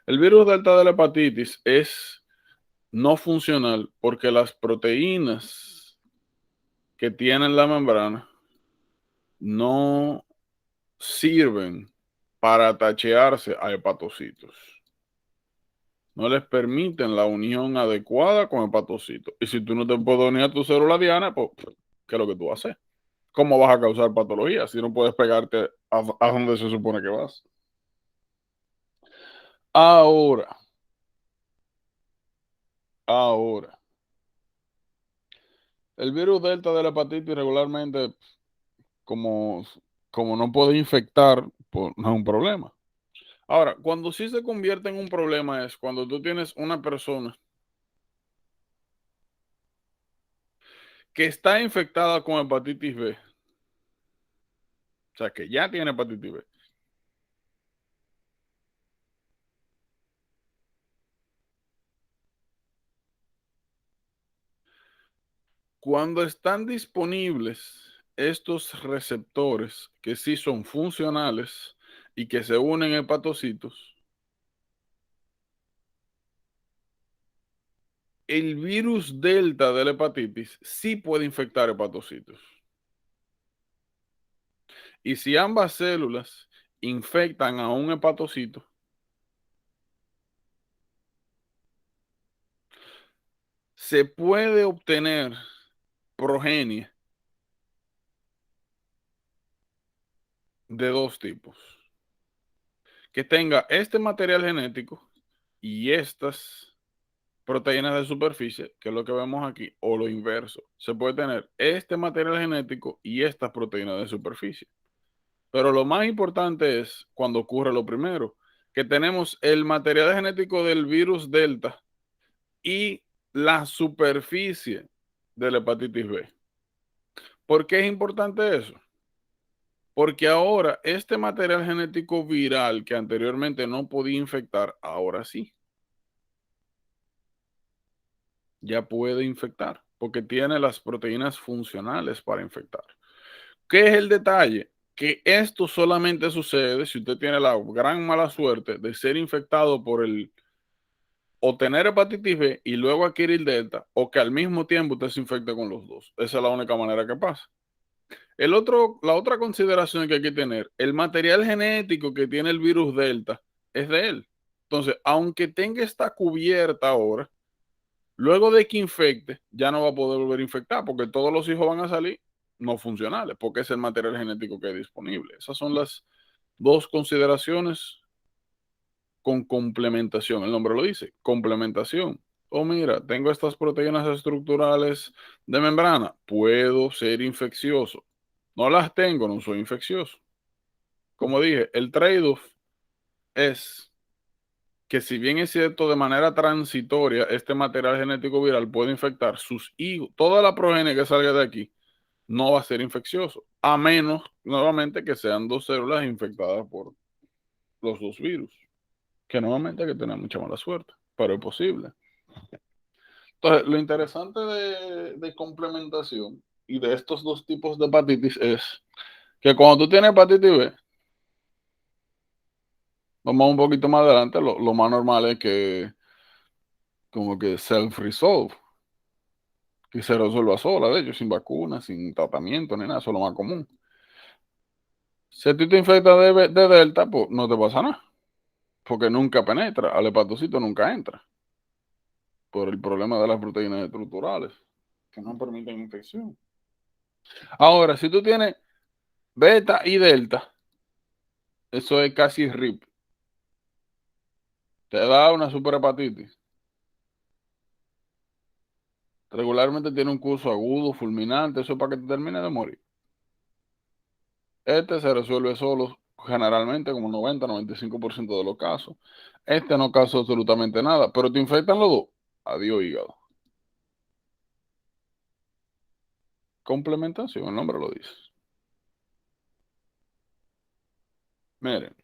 El virus delta de la hepatitis es no funcional porque las proteínas que tienen la membrana no sirven para tachearse a hepatocitos. No les permiten la unión adecuada con hepatocitos. Y si tú no te puedes unir a tu célula diana, pues, ¿qué es lo que tú haces? ¿Cómo vas a causar patología si no puedes pegarte a donde se supone que vas? Ahora, ahora, el virus delta de la hepatitis regularmente, como, como no puede infectar, pues no es un problema. Ahora, cuando sí se convierte en un problema es cuando tú tienes una persona que está infectada con hepatitis B, o sea, que ya tiene hepatitis B. Cuando están disponibles estos receptores que sí son funcionales y que se unen a hepatocitos, el virus delta de la hepatitis sí puede infectar hepatocitos. Y si ambas células infectan a un hepatocito, se puede obtener progenie de dos tipos, que tenga este material genético y estas proteínas de superficie, que es lo que vemos aquí, o lo inverso. Se puede tener este material genético y estas proteínas de superficie. Pero lo más importante es cuando ocurre lo primero, que tenemos el material genético del virus delta y la superficie de la hepatitis B. ¿Por qué es importante eso? Porque ahora este material genético viral que anteriormente no podía infectar, ahora sí, ya puede infectar, porque tiene las proteínas funcionales para infectar. ¿Qué es el detalle? Que esto solamente sucede si usted tiene la gran mala suerte de ser infectado por el o tener hepatitis B y luego adquirir delta, o que al mismo tiempo usted se infecte con los dos. Esa es la única manera que pasa. La otra consideración que hay que tener, el material genético que tiene el virus delta es de él. Entonces, aunque tenga esta cubierta ahora, luego de que infecte, ya no va a poder volver a infectar porque todos los hijos van a salir no funcionales, porque es el material genético que es disponible. Esas son las dos consideraciones con complementación. El nombre lo dice, complementación. Oh, mira, tengo estas proteínas estructurales de membrana, puedo ser infeccioso. No las tengo, no soy infeccioso. Como dije, el trade-off es que si bien es cierto de manera transitoria, este material genético viral puede infectar sus hijos, toda la progenie que salga de aquí no va a ser infeccioso, a menos nuevamente que sean dos células infectadas por los dos virus, que nuevamente hay que tener mucha mala suerte, pero es posible. Entonces, lo interesante de complementación y de estos dos tipos de hepatitis es que cuando tú tienes hepatitis B, vamos un poquito más adelante, lo más normal es que como que self-resolve, que se resuelva sola, de hecho, sin vacuna, sin tratamiento, ni nada, eso es lo más común. Si a ti te infectas de delta, pues no te pasa nada, porque nunca penetra, al hepatocito nunca entra, por el problema de las proteínas estructurales, que no permiten infección. Ahora, si tú tienes Beta y delta, eso es casi RIP. Te da una superhepatitis. Regularmente tiene un curso agudo, fulminante, eso es para que te termine de morir. Este se resuelve solo, generalmente, como 90-95% de los casos. Este no causa absolutamente nada, pero te infectan los dos. Adiós, hígado. Complementación, el nombre lo dice. Miren,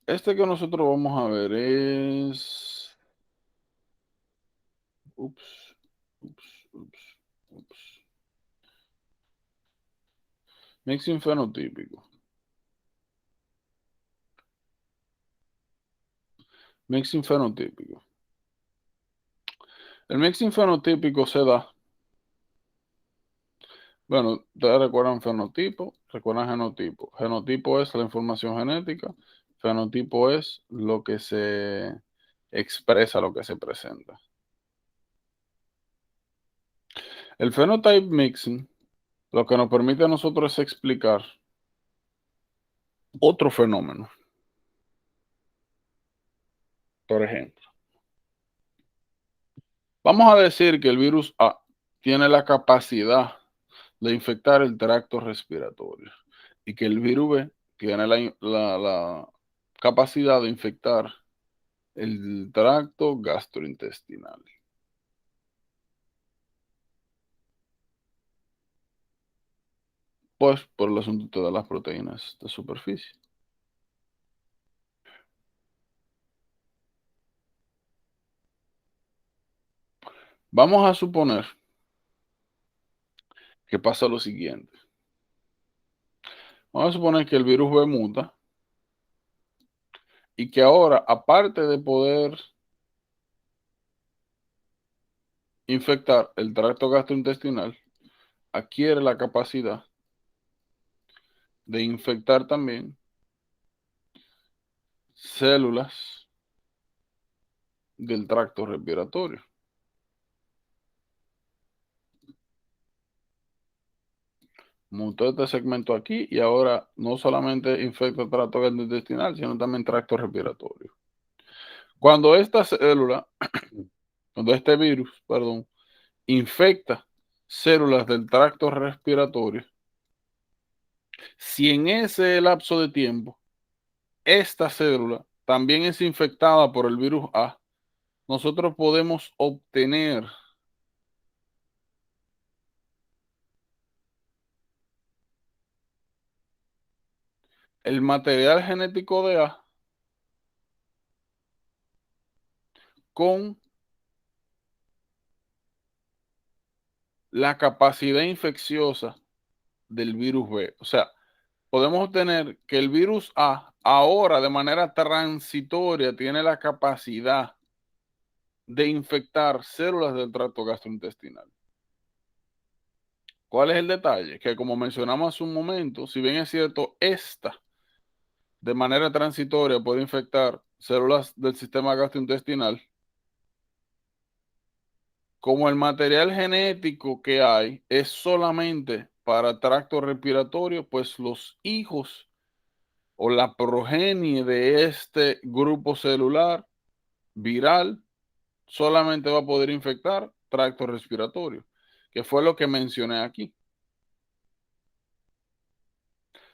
este que nosotros vamos a ver es... Ups, ups, ups, ups. Mixing fenotípico. Mixing fenotípico. El mixing fenotípico se da. Bueno, ustedes recuerdan fenotipo, recuerdan genotipo. Genotipo es la información genética, fenotipo es lo que se expresa, lo que se presenta. El phenotype mixing lo que nos permite a nosotros es explicar otro fenómeno. Por ejemplo, vamos a decir que el virus A tiene la capacidad de infectar el tracto respiratorio y que el virus B tiene la capacidad de infectar el tracto gastrointestinal. Pues por el asunto de las proteínas de superficie. Vamos a suponer que pasa lo siguiente. Vamos a suponer que el virus B muta y que ahora, aparte de poder infectar el tracto gastrointestinal, adquiere la capacidad de infectar también células del tracto respiratorio. Mutó este segmento aquí y ahora no solamente infecta el tracto gastrointestinal, sino también tracto respiratorio. Cuando esta célula, cuando este virus, perdón, infecta células del tracto respiratorio, si en ese lapso de tiempo esta célula también es infectada por el virus A, nosotros podemos obtener el material genético de A con la capacidad infecciosa del virus B. O sea, podemos obtener que el virus A ahora de manera transitoria tiene la capacidad de infectar células del tracto gastrointestinal. ¿Cuál es el detalle? Que como mencionamos hace un momento, si bien es cierto, esta de manera transitoria puede infectar células del sistema gastrointestinal, como el material genético que hay es solamente para tracto respiratorio, pues los hijos o la progenie de este grupo celular viral solamente va a poder infectar tracto respiratorio, que fue lo que mencioné aquí.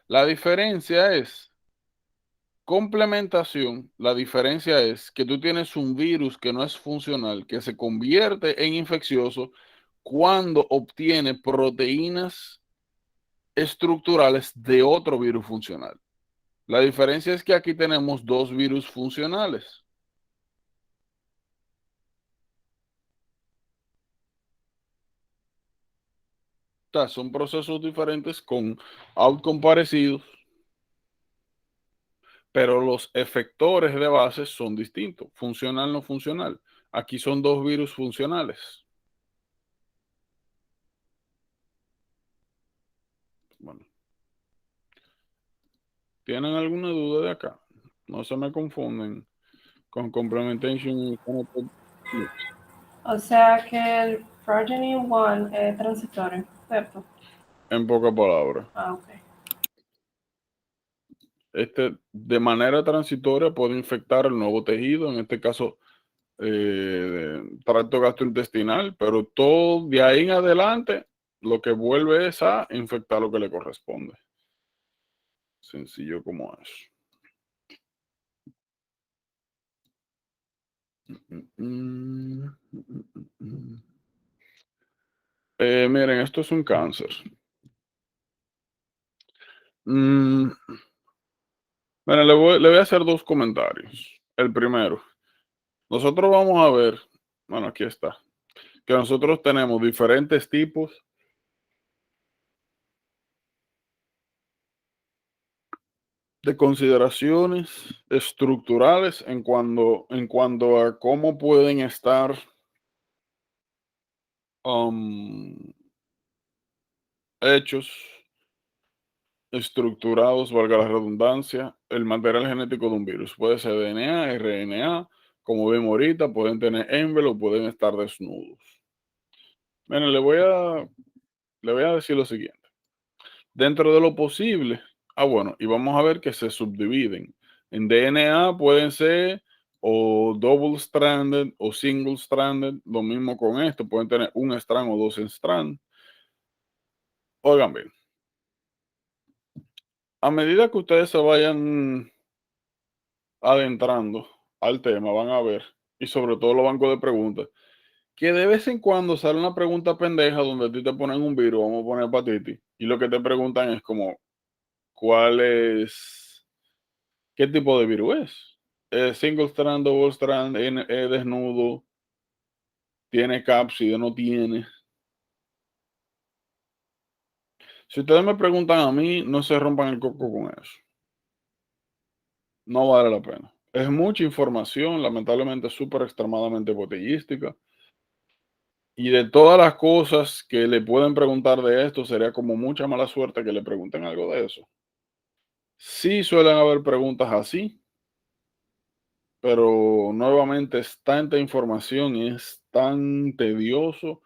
La diferencia es complementación. La diferencia es que tú tienes un virus que no es funcional, que se convierte en infeccioso cuando obtiene proteínas estructurales de otro virus funcional. La diferencia es que aquí tenemos dos virus funcionales. O sea, son procesos diferentes con outcome parecidos, pero los efectores de base son distintos, funcional no funcional. Aquí son dos virus funcionales. Bueno, ¿tienen alguna duda de acá? No se me confunden con complementation y phenotype mix. O sea que el Progeny 1 es transitorio, ¿cierto? En pocas palabras. Ah, ok. De manera transitoria puede infectar el nuevo tejido, en este caso tracto gastrointestinal, pero todo de ahí en adelante lo que vuelve es a infectar lo que le corresponde. Sencillo como es. Miren, esto es un cáncer. Mm, Miren, le voy a hacer dos comentarios. El primero, nosotros vamos a ver, bueno, aquí está, que nosotros tenemos diferentes tipos de consideraciones estructurales en cuanto a cómo pueden estar um, hechos, estructurados, valga la redundancia, el material genético de un virus. Puede ser DNA, RNA, como vemos ahorita, pueden tener envelope, pueden estar desnudos. Miren, le voy a decir lo siguiente. Dentro de lo posible, bueno, y vamos a ver que se subdividen. En DNA pueden ser o double stranded o single stranded, lo mismo con esto, pueden tener un strand o dos strand. Oigan bien, a medida que ustedes se vayan adentrando al tema, van a ver, y sobre todo los bancos de preguntas, que de vez en cuando sale una pregunta pendeja donde a ti te ponen un virus, vamos a poner hepatitis, y lo que te preguntan es como, ¿cuál es, qué tipo de virus es? Single strand, double strand, desnudo, tiene cápside, no tiene. Si ustedes me preguntan a mí, no se rompan el coco con eso. No vale la pena. Es mucha información, lamentablemente súper extremadamente botellística. Y de todas las cosas que le pueden preguntar de esto, sería como mucha mala suerte que le pregunten algo de eso. Sí suelen haber preguntas así, pero nuevamente es tanta información y es tan tedioso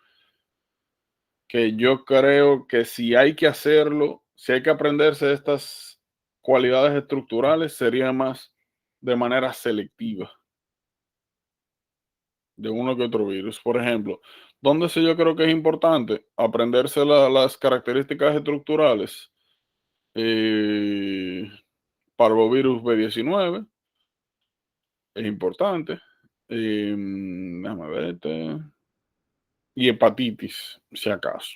que yo creo que si hay que hacerlo, si hay que aprenderse estas cualidades estructurales, sería más de manera selectiva de uno que otro virus. Por ejemplo, ¿dónde sí yo creo que es importante aprenderse las características estructurales? Eh, Parvovirus B19 es importante. Déjame ver. Y hepatitis, si acaso.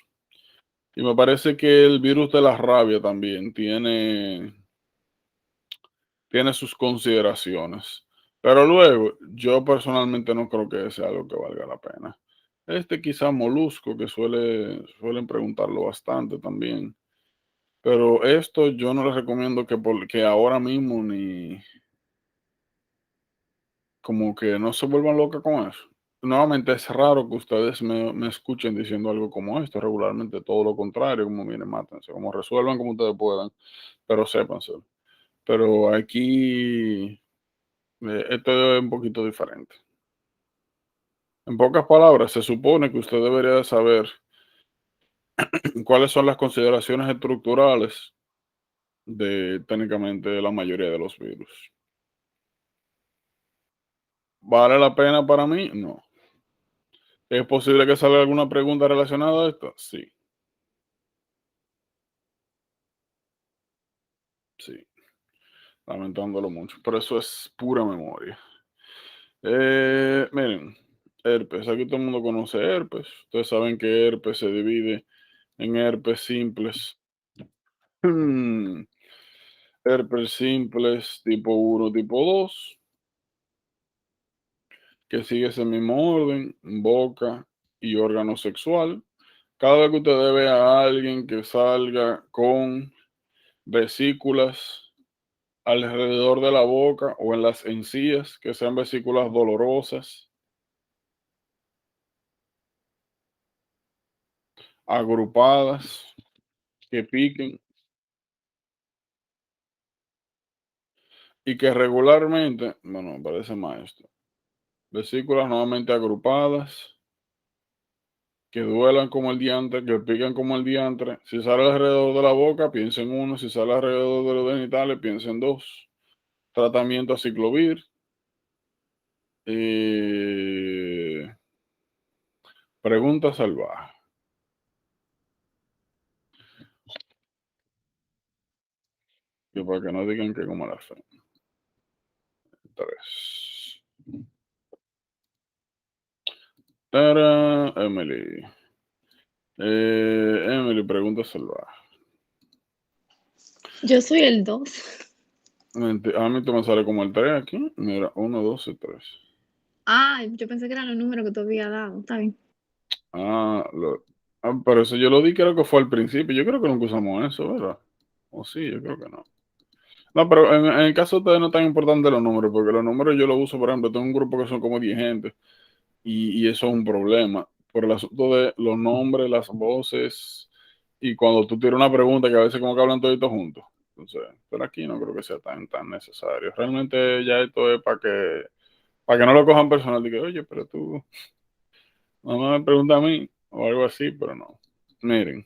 Y me parece que el virus de la rabia también tiene sus consideraciones. Pero luego, yo personalmente no creo que sea algo que valga la pena. Quizá molusco, que suelen preguntarlo bastante también. Pero esto yo no les recomiendo que ahora mismo ni como que no se vuelvan locas con eso. Nuevamente es raro que ustedes me escuchen diciendo algo como esto. Regularmente todo lo contrario, como miren, mátense, como resuelvan como ustedes puedan, pero sépanse. Pero aquí esto es un poquito diferente. En pocas palabras, se supone que usted debería de saber cuáles son las consideraciones estructurales de técnicamente la mayoría de los virus. ¿Vale la pena para mí? No. ¿Es posible que salga alguna pregunta relacionada a esto? Sí, sí, lamentándolo mucho, pero eso es pura memoria. Miren, herpes, aquí todo el mundo conoce herpes. Ustedes saben que herpes se divide en herpes simples. Herpes simples tipo 1, tipo 2, que sigue ese mismo orden, boca y órgano sexual. Cada vez que usted ve a alguien que salga con vesículas alrededor de la boca o en las encías, que sean vesículas dolorosas, agrupadas, que piquen y que regularmente, bueno, parece maestro, vesículas nuevamente agrupadas, que duelan como el diantre, que pican como el diantre. Si sale alrededor de la boca, piensa en uno. Si sale alrededor de los genitales, piensa en dos. Tratamiento a ciclovir. Pregunta salvaje. Que para que no digan que como la fe. 3. Tara, Emily. Emily, pregunta salvaje. Yo soy el 2. A mí te me sale como el 3 aquí. Mira, 1, 2 y 3. Ah, yo pensé que eran los números que tú habías dado. Está bien. Pero eso yo lo di, creo que fue al principio. Yo creo que nunca usamos eso, ¿verdad? O sí, yo creo que no. No, pero en el caso de ustedes no es tan importante los números, porque los números yo los uso, por ejemplo, tengo un grupo que son como 10 gente, y eso es un problema, por el asunto de los nombres, las voces, y cuando tú tienes una pregunta que a veces como que hablan toditos juntos. Entonces, pero aquí no creo que sea tan necesario. Realmente ya esto es para que no lo cojan personal, de que, oye, pero tú no me preguntas a mí, o algo así, pero no. Miren,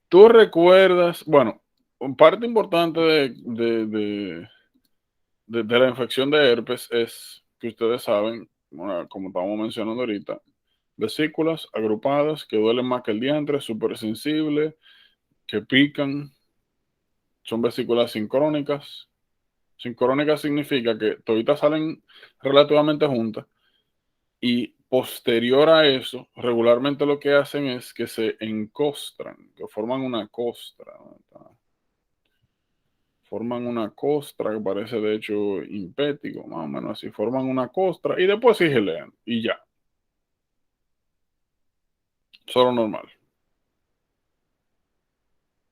tú recuerdas, bueno, parte importante de la infección de herpes es que ustedes saben, bueno, como estamos mencionando ahorita, vesículas agrupadas que duelen más que el diantre, súper sensibles, que pican, son vesículas sincrónicas. Sincrónicas significa que toditas salen relativamente juntas y posterior a eso, regularmente lo que hacen es que se encostran, que forman una costra. Forman una costra que parece de hecho impético, más o menos así. Forman una costra y después sí gelean y ya. Solo normal.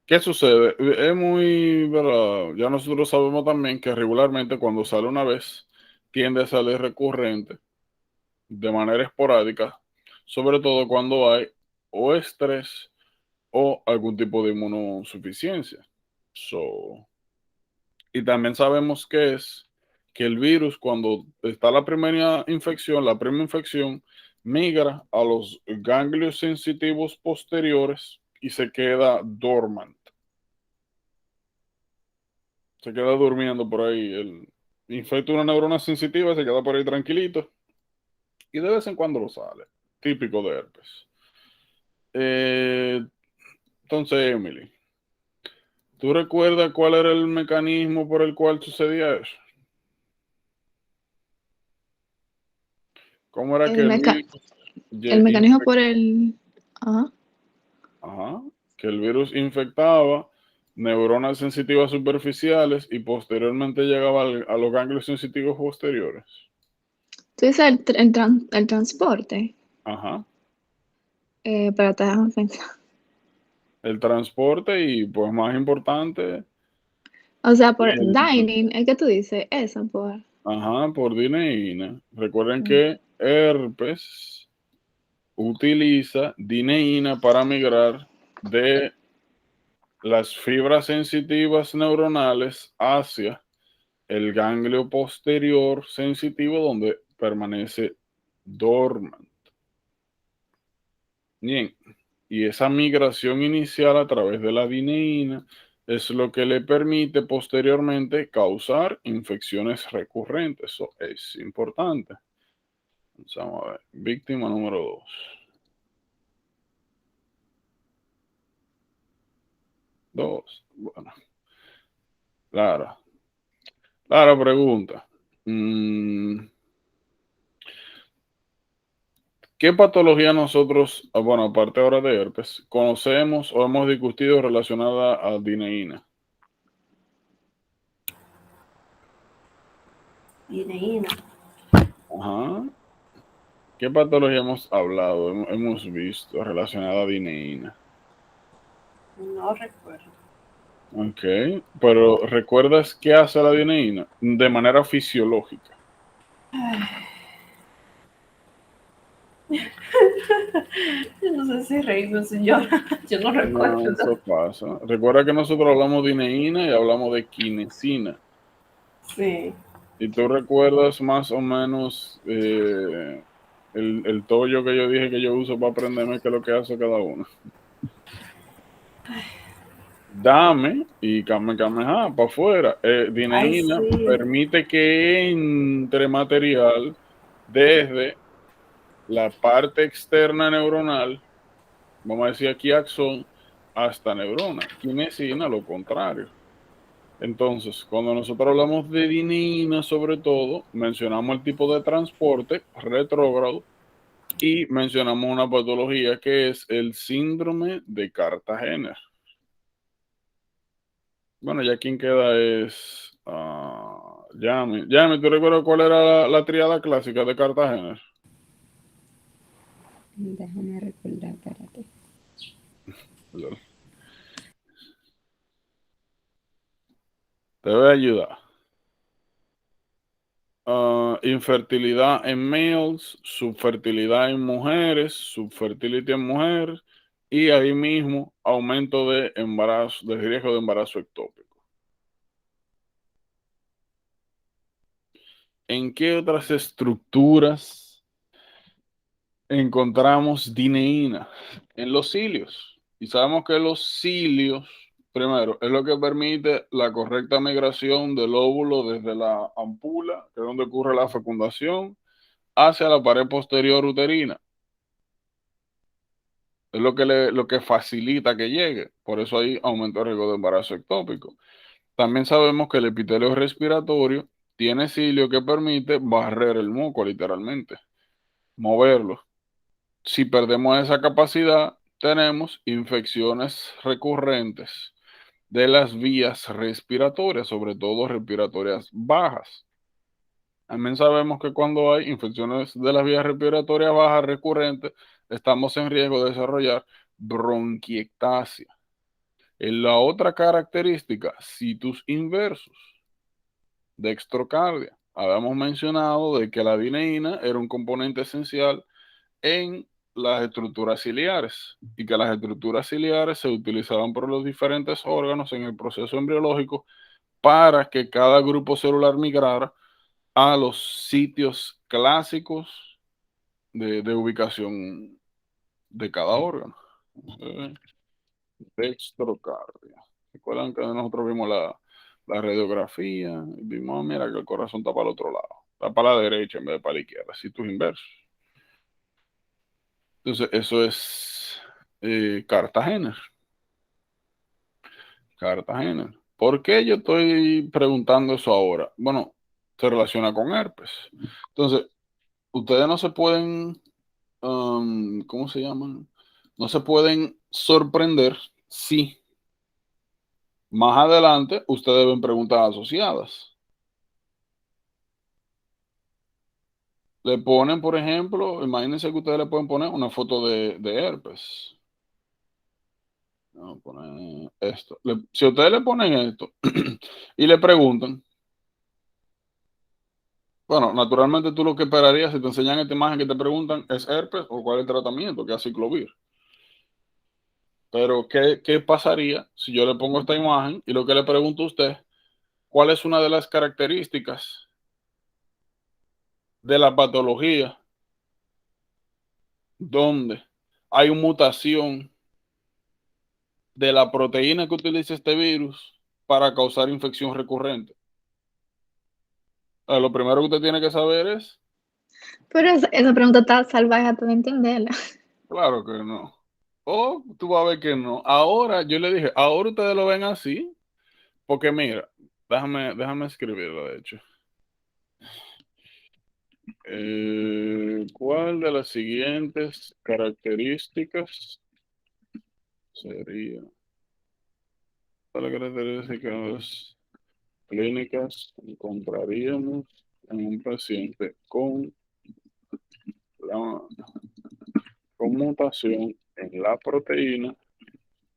¿Qué sucede? Es muy, ¿verdad? Ya nosotros sabemos también que regularmente cuando sale una vez tiende a salir recurrente de manera esporádica, sobre todo cuando hay o estrés o algún tipo de inmunosuficiencia. So, y también sabemos que el virus, cuando está la primera infección, migra a los ganglios sensitivos posteriores y se queda dormant. Se queda durmiendo por ahí. Infecta una neurona sensitiva, se queda por ahí tranquilito y de vez en cuando lo sale. Típico de herpes. Eh, entonces, Emily, ¿tú recuerdas cuál era el mecanismo por el cual sucedía eso? ¿Cómo era que El, el meca virus el mecanismo infectaba? por el... Ajá. Ajá, que el virus infectaba neuronas sensitivas superficiales y posteriormente llegaba a los ganglios sensitivos posteriores. Tú dices el transporte. Ajá, Pero te dejan pensar. el transporte y pues más importante, O sea, por el- dining, es que tú dices eso, por... ajá, por dineína. Recuerden que herpes utiliza dineína para migrar de las fibras sensitivas neuronales hacia el ganglio posterior sensitivo donde permanece dormante. Bien, y esa migración inicial a través de la dineína es lo que le permite posteriormente causar infecciones recurrentes. Eso es importante. Vamos a ver. Víctima número 2. Dos. Bueno, Lara. Lara pregunta. ¿Qué patología nosotros, bueno, aparte ahora de herpes, conocemos o hemos discutido relacionada a dineína? Dineína. Ajá. ¿Qué patología hemos hablado, hemos visto relacionada a dineína? No recuerdo. Ok, pero ¿recuerdas qué hace la dineína? De manera fisiológica. No sé si reírme, señora. Yo no No, recuerdo. eso pasa. Recuerda que nosotros hablamos de dineína y hablamos de quinesina. Sí. Y tú recuerdas más o menos el tollo que yo dije que yo uso para aprenderme qué es lo que hace cada uno. Dame y Kamehameha para afuera. Dineína Ay, sí. permite que entre material desde la parte externa neuronal, vamos a decir aquí axón, hasta neurona. Kinesina, lo contrario. Entonces, cuando nosotros hablamos de dineína, sobre todo, mencionamos el tipo de transporte retrógrado y mencionamos una patología que es el síndrome de Cartagena. Bueno, ya quien queda es Yami. Yami, ¿tú recuerdas cuál era la tríada clásica de Cartagena? Déjame recordar, espérate. Te voy a ayudar. Infertilidad en males, subfertilidad en mujeres, subfertility en mujeres y ahí mismo aumento de embarazo, de riesgo de embarazo ectópico. ¿En qué otras estructuras encontramos dineína? En los cilios. Y sabemos que los cilios, primero, es lo que permite la correcta migración del óvulo desde la ampulla, que es donde ocurre la fecundación, hacia la pared posterior uterina. Es lo que facilita que llegue. Por eso hay aumento de riesgo de embarazo ectópico. También sabemos que el epitelio respiratorio tiene cilio que permite barrer el moco, literalmente, moverlo. Si perdemos esa capacidad, tenemos infecciones recurrentes de las vías respiratorias, sobre todo respiratorias bajas. También sabemos que cuando hay infecciones de las vías respiratorias bajas recurrentes, estamos en riesgo de desarrollar bronquiectasia. En la otra característica, situs inversus, dextrocardia. Habíamos mencionado de que la dineína era un componente esencial en las estructuras ciliares y que las estructuras ciliares se utilizaban por los diferentes órganos en el proceso embriológico para que cada grupo celular migrara a los sitios clásicos de ubicación de cada órgano. Dextrocardia. ¿Recuerdan que nosotros vimos la radiografía? Y vimos, mira, que el corazón está para el otro lado. Está para la derecha en vez de para la izquierda. Sitios inversos. Entonces, eso es Cartagena. Cartagena. ¿Por qué yo estoy preguntando eso ahora? Bueno, se relaciona con herpes. Entonces, ustedes no se pueden, ¿cómo se llaman? No se pueden sorprender si más adelante ustedes ven preguntas asociadas. Le ponen, por ejemplo, imagínense que ustedes le pueden poner una foto de herpes. Vamos a poner esto. Si ustedes le ponen esto y le preguntan, bueno, naturalmente tú lo que esperarías si te enseñan esta imagen que te preguntan es herpes o cuál es el tratamiento, que es ciclovir. Pero, ¿qué pasaría si yo le pongo esta imagen y lo que le pregunto a usted, cuál es una de las características de la patología donde hay una mutación de la proteína que utiliza este virus para causar infección recurrente? Lo primero que usted tiene que saber es, Pero esa pregunta está salvaje hasta de entenderla. claro que no. O tú vas a ver que no. Ahora, yo le dije, ahora ustedes lo ven así, porque mira, déjame escribirlo, de hecho. ¿Cuál de las siguientes características sería? ¿Cuáles características clínicas encontraríamos en un paciente la, con mutación en la proteína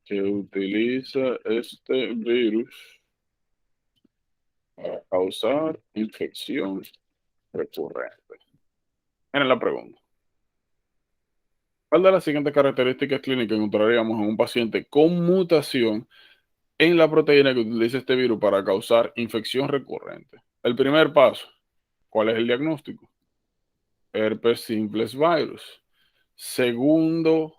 que utiliza este virus para causar infección recurrente? Miren la pregunta. ¿Cuál de las siguientes características clínicas encontraríamos en un paciente con mutación en la proteína que utiliza este virus para causar infección recurrente? El primer paso, ¿cuál es el diagnóstico? herpes simplex virus. Segundo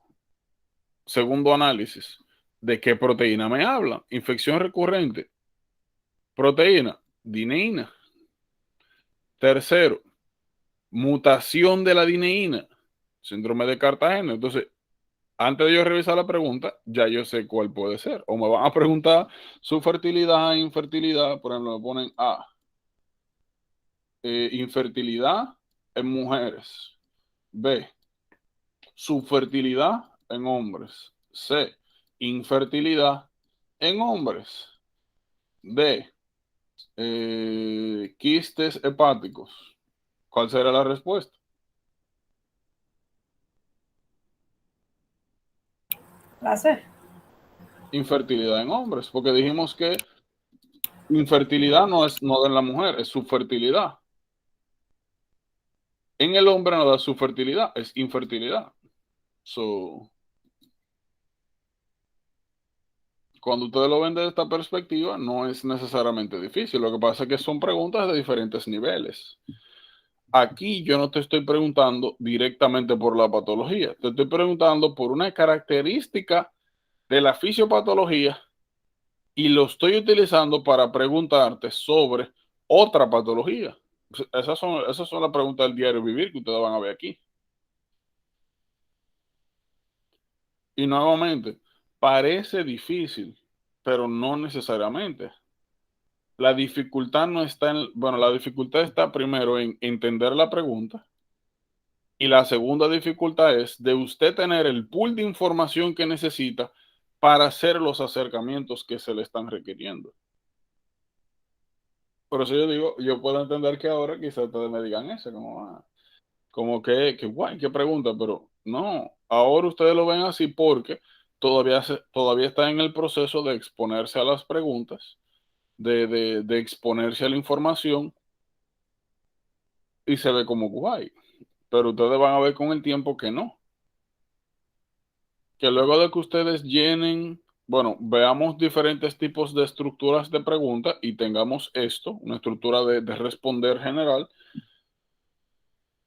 análisis, ¿de qué proteína me hablan? Infección recurrente, proteína, dineína. Tercero, mutación de la dineína, síndrome de Cartagena. Entonces, antes de yo revisar la pregunta, ya yo sé cuál puede ser. O me van a preguntar su fertilidad e infertilidad. Por ejemplo, me ponen A, infertilidad en mujeres. B, subfertilidad en hombres. C, infertilidad en hombres. D, quistes hepáticos. ¿Cuál será la respuesta? La C. Infertilidad en hombres, porque dijimos que infertilidad no es no en la mujer, es subfertilidad. En el hombre no da subfertilidad, es infertilidad. So, cuando ustedes lo ven desde esta perspectiva, no es necesariamente difícil. Lo que pasa es que son preguntas de diferentes niveles. Aquí yo no te estoy preguntando directamente por la patología, te estoy preguntando por una característica de la fisiopatología y lo estoy utilizando para preguntarte sobre otra patología. Esas son las preguntas del diario vivir que ustedes van a ver aquí. Y nuevamente, parece difícil, pero no necesariamente. La dificultad no está en, bueno, la dificultad está primero en entender la pregunta y la segunda dificultad es de usted tener el pool de información que necesita para hacer los acercamientos que se le están requiriendo. Por eso yo digo, yo puedo entender que ahora quizás ustedes me digan eso, como que guay, qué pregunta, pero no, ahora ustedes lo ven así porque todavía está en el proceso de exponerse a las preguntas, de exponerse a la información y se ve como guay, pero ustedes van a ver con el tiempo que no, que luego de que ustedes llenen, bueno, veamos diferentes tipos de estructuras de preguntas y tengamos esto, una estructura de responder general,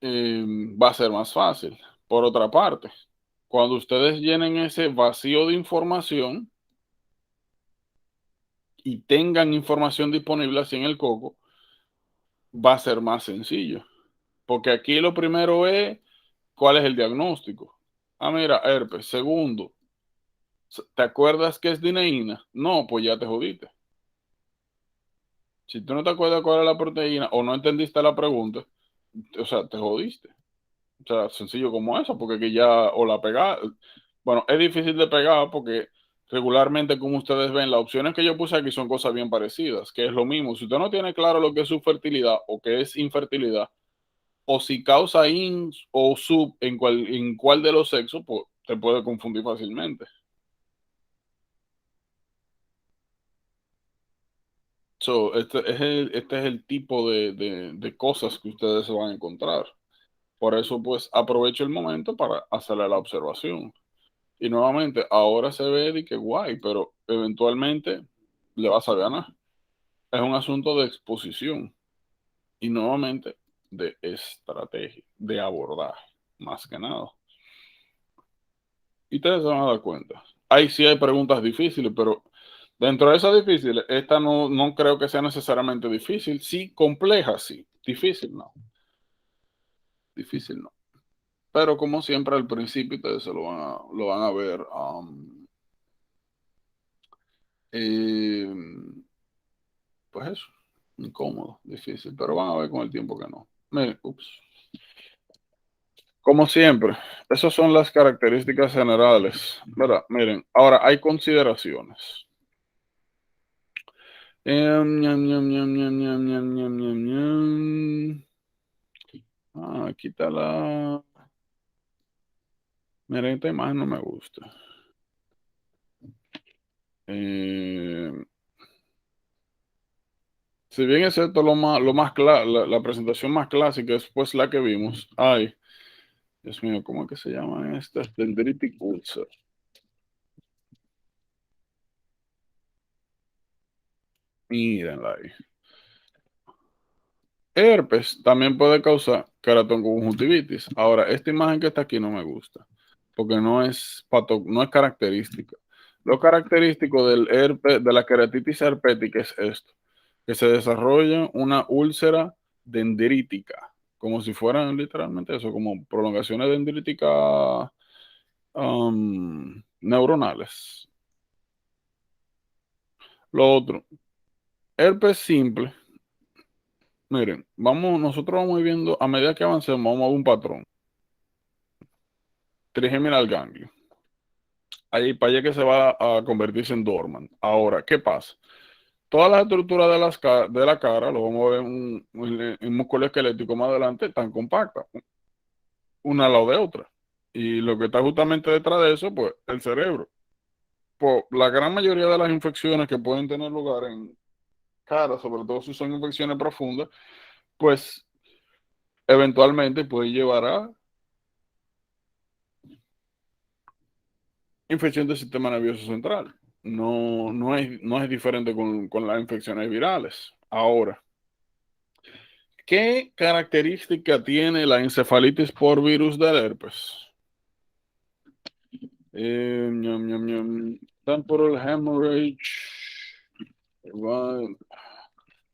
va a ser más fácil. Por otra parte, cuando ustedes llenen ese vacío de información y tengan información disponible así en el coco, va a ser más sencillo. Porque aquí lo primero es, ¿cuál es el diagnóstico? Ah, mira, herpes. Segundo, ¿te acuerdas que es dineína? No, pues ya te jodiste. Si tú no te acuerdas cuál es la proteína o no entendiste la pregunta, o sea, te jodiste. O sea, sencillo como eso, porque aquí ya o la pegar, bueno, es difícil de pegar porque regularmente, como ustedes ven, las opciones que yo puse aquí son cosas bien parecidas, que es lo mismo. Si usted no tiene claro lo que es subfertilidad o qué es infertilidad, o si causa in o sub en cuál de los sexos, pues te puede confundir fácilmente. So, este es el tipo de cosas que ustedes se van a encontrar. Por eso, pues, aprovecho el momento para hacerle la observación. Y nuevamente, ahora se ve de que guay, pero eventualmente le vas a ganar. Es un asunto de exposición y nuevamente de estrategia, de abordaje, más que nada. Y ustedes se van a dar cuenta. Ahí sí hay preguntas difíciles, pero dentro de esas difíciles, esta no creo que sea necesariamente difícil. Sí, compleja, sí. Difícil, no. Difícil, no. Pero como siempre al principio, ustedes se lo van a ver. Eh, pues eso, incómodo, difícil, pero van a ver con el tiempo que no. Miren, ups. Como siempre, esas son las características generales, ¿verdad? Miren, ahora hay consideraciones. Ñam, ñam, ñam, ñam, ñam, ñam, ñam, ñam, ñam. Ah, aquí está la... Miren, esta imagen no me gusta. Eh, si bien es cierto la presentación más clásica es pues la que vimos, ay, Dios mío, ¿cómo es que se llama esta? Dendritic ulcer. Mírenla ahí. Herpes también puede causar keratoconjuntivitis. Ahora, esta imagen que está aquí no me gusta, porque no es característica. Lo característico del herpes, de la queratitis herpética es esto, que se desarrolla una úlcera dendrítica, como si fueran literalmente eso, como prolongaciones dendríticas neuronales. Lo otro, herpes simple. Miren, nosotros vamos viendo, a medida que avancemos, vamos a ver un patrón. Trigeminal ganglio. Ahí para allá que se va a convertirse en dormant. Ahora, ¿qué pasa? Todas las estructuras de la cara, lo vamos a ver en músculo esquelético más adelante, están compactas, una al lado de otra. Y lo que está justamente detrás de eso, pues, el cerebro. Pues, la gran mayoría de las infecciones que pueden tener lugar en cara, sobre todo si son infecciones profundas, pues, eventualmente puede llevar a infección del sistema nervioso central. No es diferente con las infecciones virales. Ahora, ¿qué característica tiene la encefalitis por virus del herpes? Temporal hemorrhage,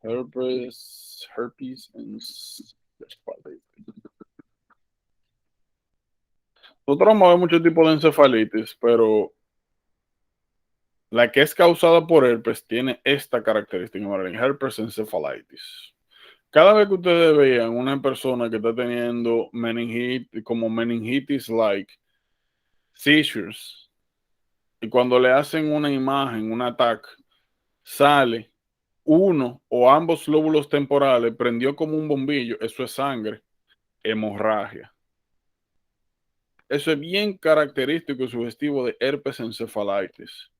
herpes encephalitis. Nosotros vamos a ver muchos tipos de encefalitis, pero la que es causada por herpes tiene esta característica, herpes encephalitis. Cada vez que ustedes vean una persona que está teniendo meningitis, como meningitis-like seizures, y cuando le hacen una imagen, un ataque, sale uno o ambos lóbulos temporales, prendió como un bombillo, eso es sangre, hemorragia. Eso es bien característico y sugestivo de herpes encephalitis.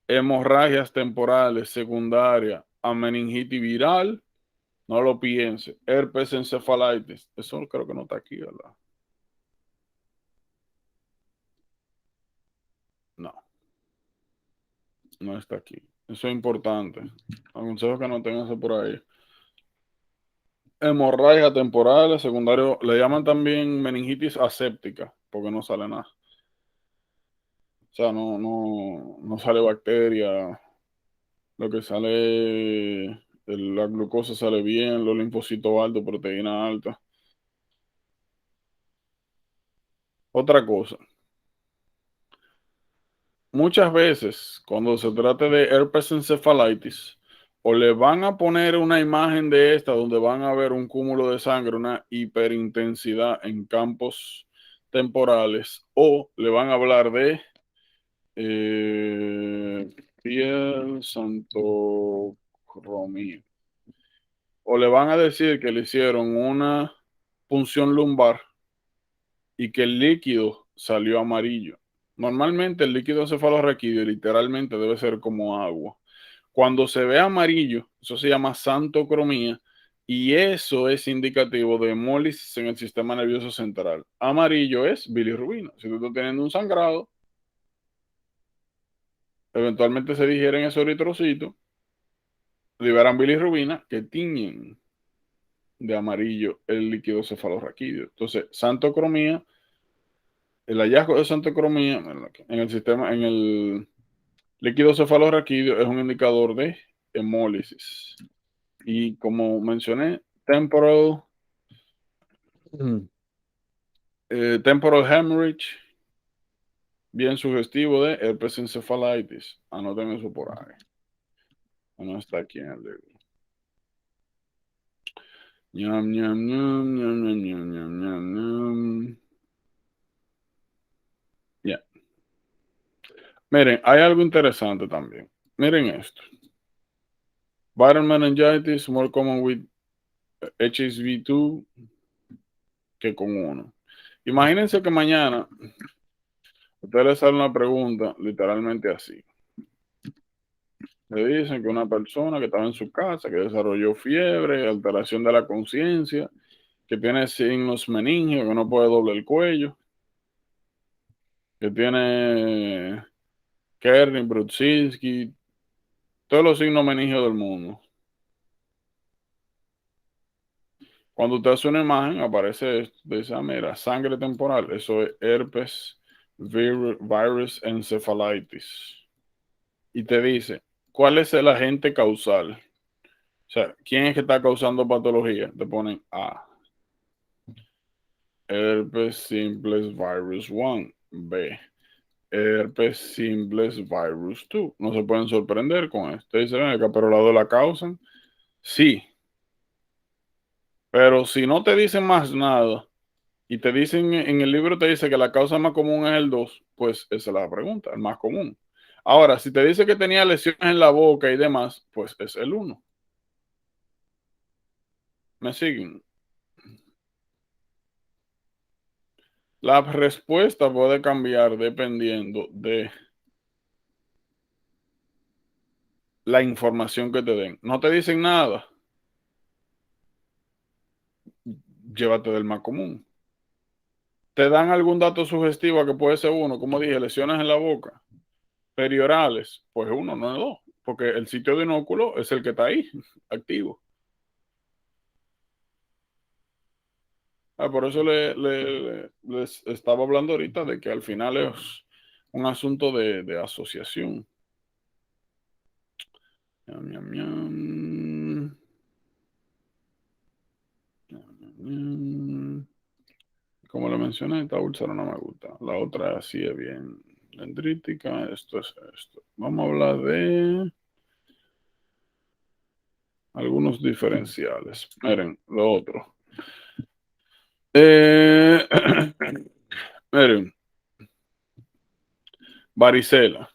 Hemorragias temporales secundarias a meningitis viral, no lo piense. Herpes encephalitis, eso creo que no está aquí, ¿verdad? No, no está aquí. Eso es importante. Aconsejo que no tengan eso por ahí. Hemorragia temporal, secundario, le llaman también meningitis aséptica, porque no sale nada. O sea, no sale bacteria. Lo que sale, la glucosa sale bien, los linfocitos altos, proteína alta. Otra cosa, muchas veces cuando se trata de herpes encephalitis, o le van a poner una imagen de esta donde van a ver un cúmulo de sangre, una hiperintensidad en campos temporales, o le van a hablar de piel santocromía, o le van a decir que le hicieron una punción lumbar y que el líquido salió amarillo. Normalmente el líquido encefalorraquídeo literalmente debe ser como agua. Cuando se ve amarillo, eso se llama santocromía y eso es indicativo de hemólisis en el sistema nervioso central. Amarillo es bilirrubina. Si tú estás teniendo un sangrado, eventualmente se digieren esos eritrocitos, liberan bilirrubina que tiñen de amarillo el líquido cefalorraquídeo. Entonces, santocromía, el hallazgo de santocromía en el sistema, en el líquido cefalorraquídeo es un indicador de hemólisis. Y como mencioné, temporal hemorrhage, bien sugestivo de herpes encephalitis. Anoten eso por ahí. No está aquí en el libro. Ñam, ñam, ñam, ñam, ñam, ñam, ñam, ñam, ñam. Ya. Miren, hay algo interesante también. Miren esto. Viral meningitis more common with HSV2 que con uno. Imagínense que mañana ustedes les sale una pregunta literalmente así. Le dicen que una persona que estaba en su casa, que desarrolló fiebre, alteración de la conciencia, que tiene signos meningios, que no puede doblar el cuello, que tiene Kerner, Brudzinski, todos los signos meningios del mundo. Cuando usted hace una imagen, aparece esto, dice, mira, sangre temporal, eso es herpes virus encephalitis. Y te dice, ¿cuál es el agente causal? O sea, ¿quién es que está causando patología? Te ponen A. Herpes simplex virus 1. B. Herpes simplex virus 2. No se pueden sorprender con esto. Dicen, pero las dos la causan. Sí. Pero si no te dicen más nada y te dicen en el libro te dice que la causa más común es el 2, pues esa es la pregunta, el más común. Ahora, si te dice que tenía lesiones en la boca y demás, pues es el 1. ¿Me siguen? La respuesta puede cambiar dependiendo de la información que te den. No te dicen nada. Llévate del más común. Te dan algún dato sugestivo que puede ser 1, como dije, lesiones en la boca, periorales, pues 1, no es 2, porque el sitio de inóculo es el que está ahí, activo. Por eso les estaba hablando ahorita de que al final es un asunto de asociación. Como le mencioné, esta úlcera no me gusta. La otra sí es bien dendrítica. Esto es esto. Vamos a hablar de algunos diferenciales. Miren, lo otro. Miren, varicela.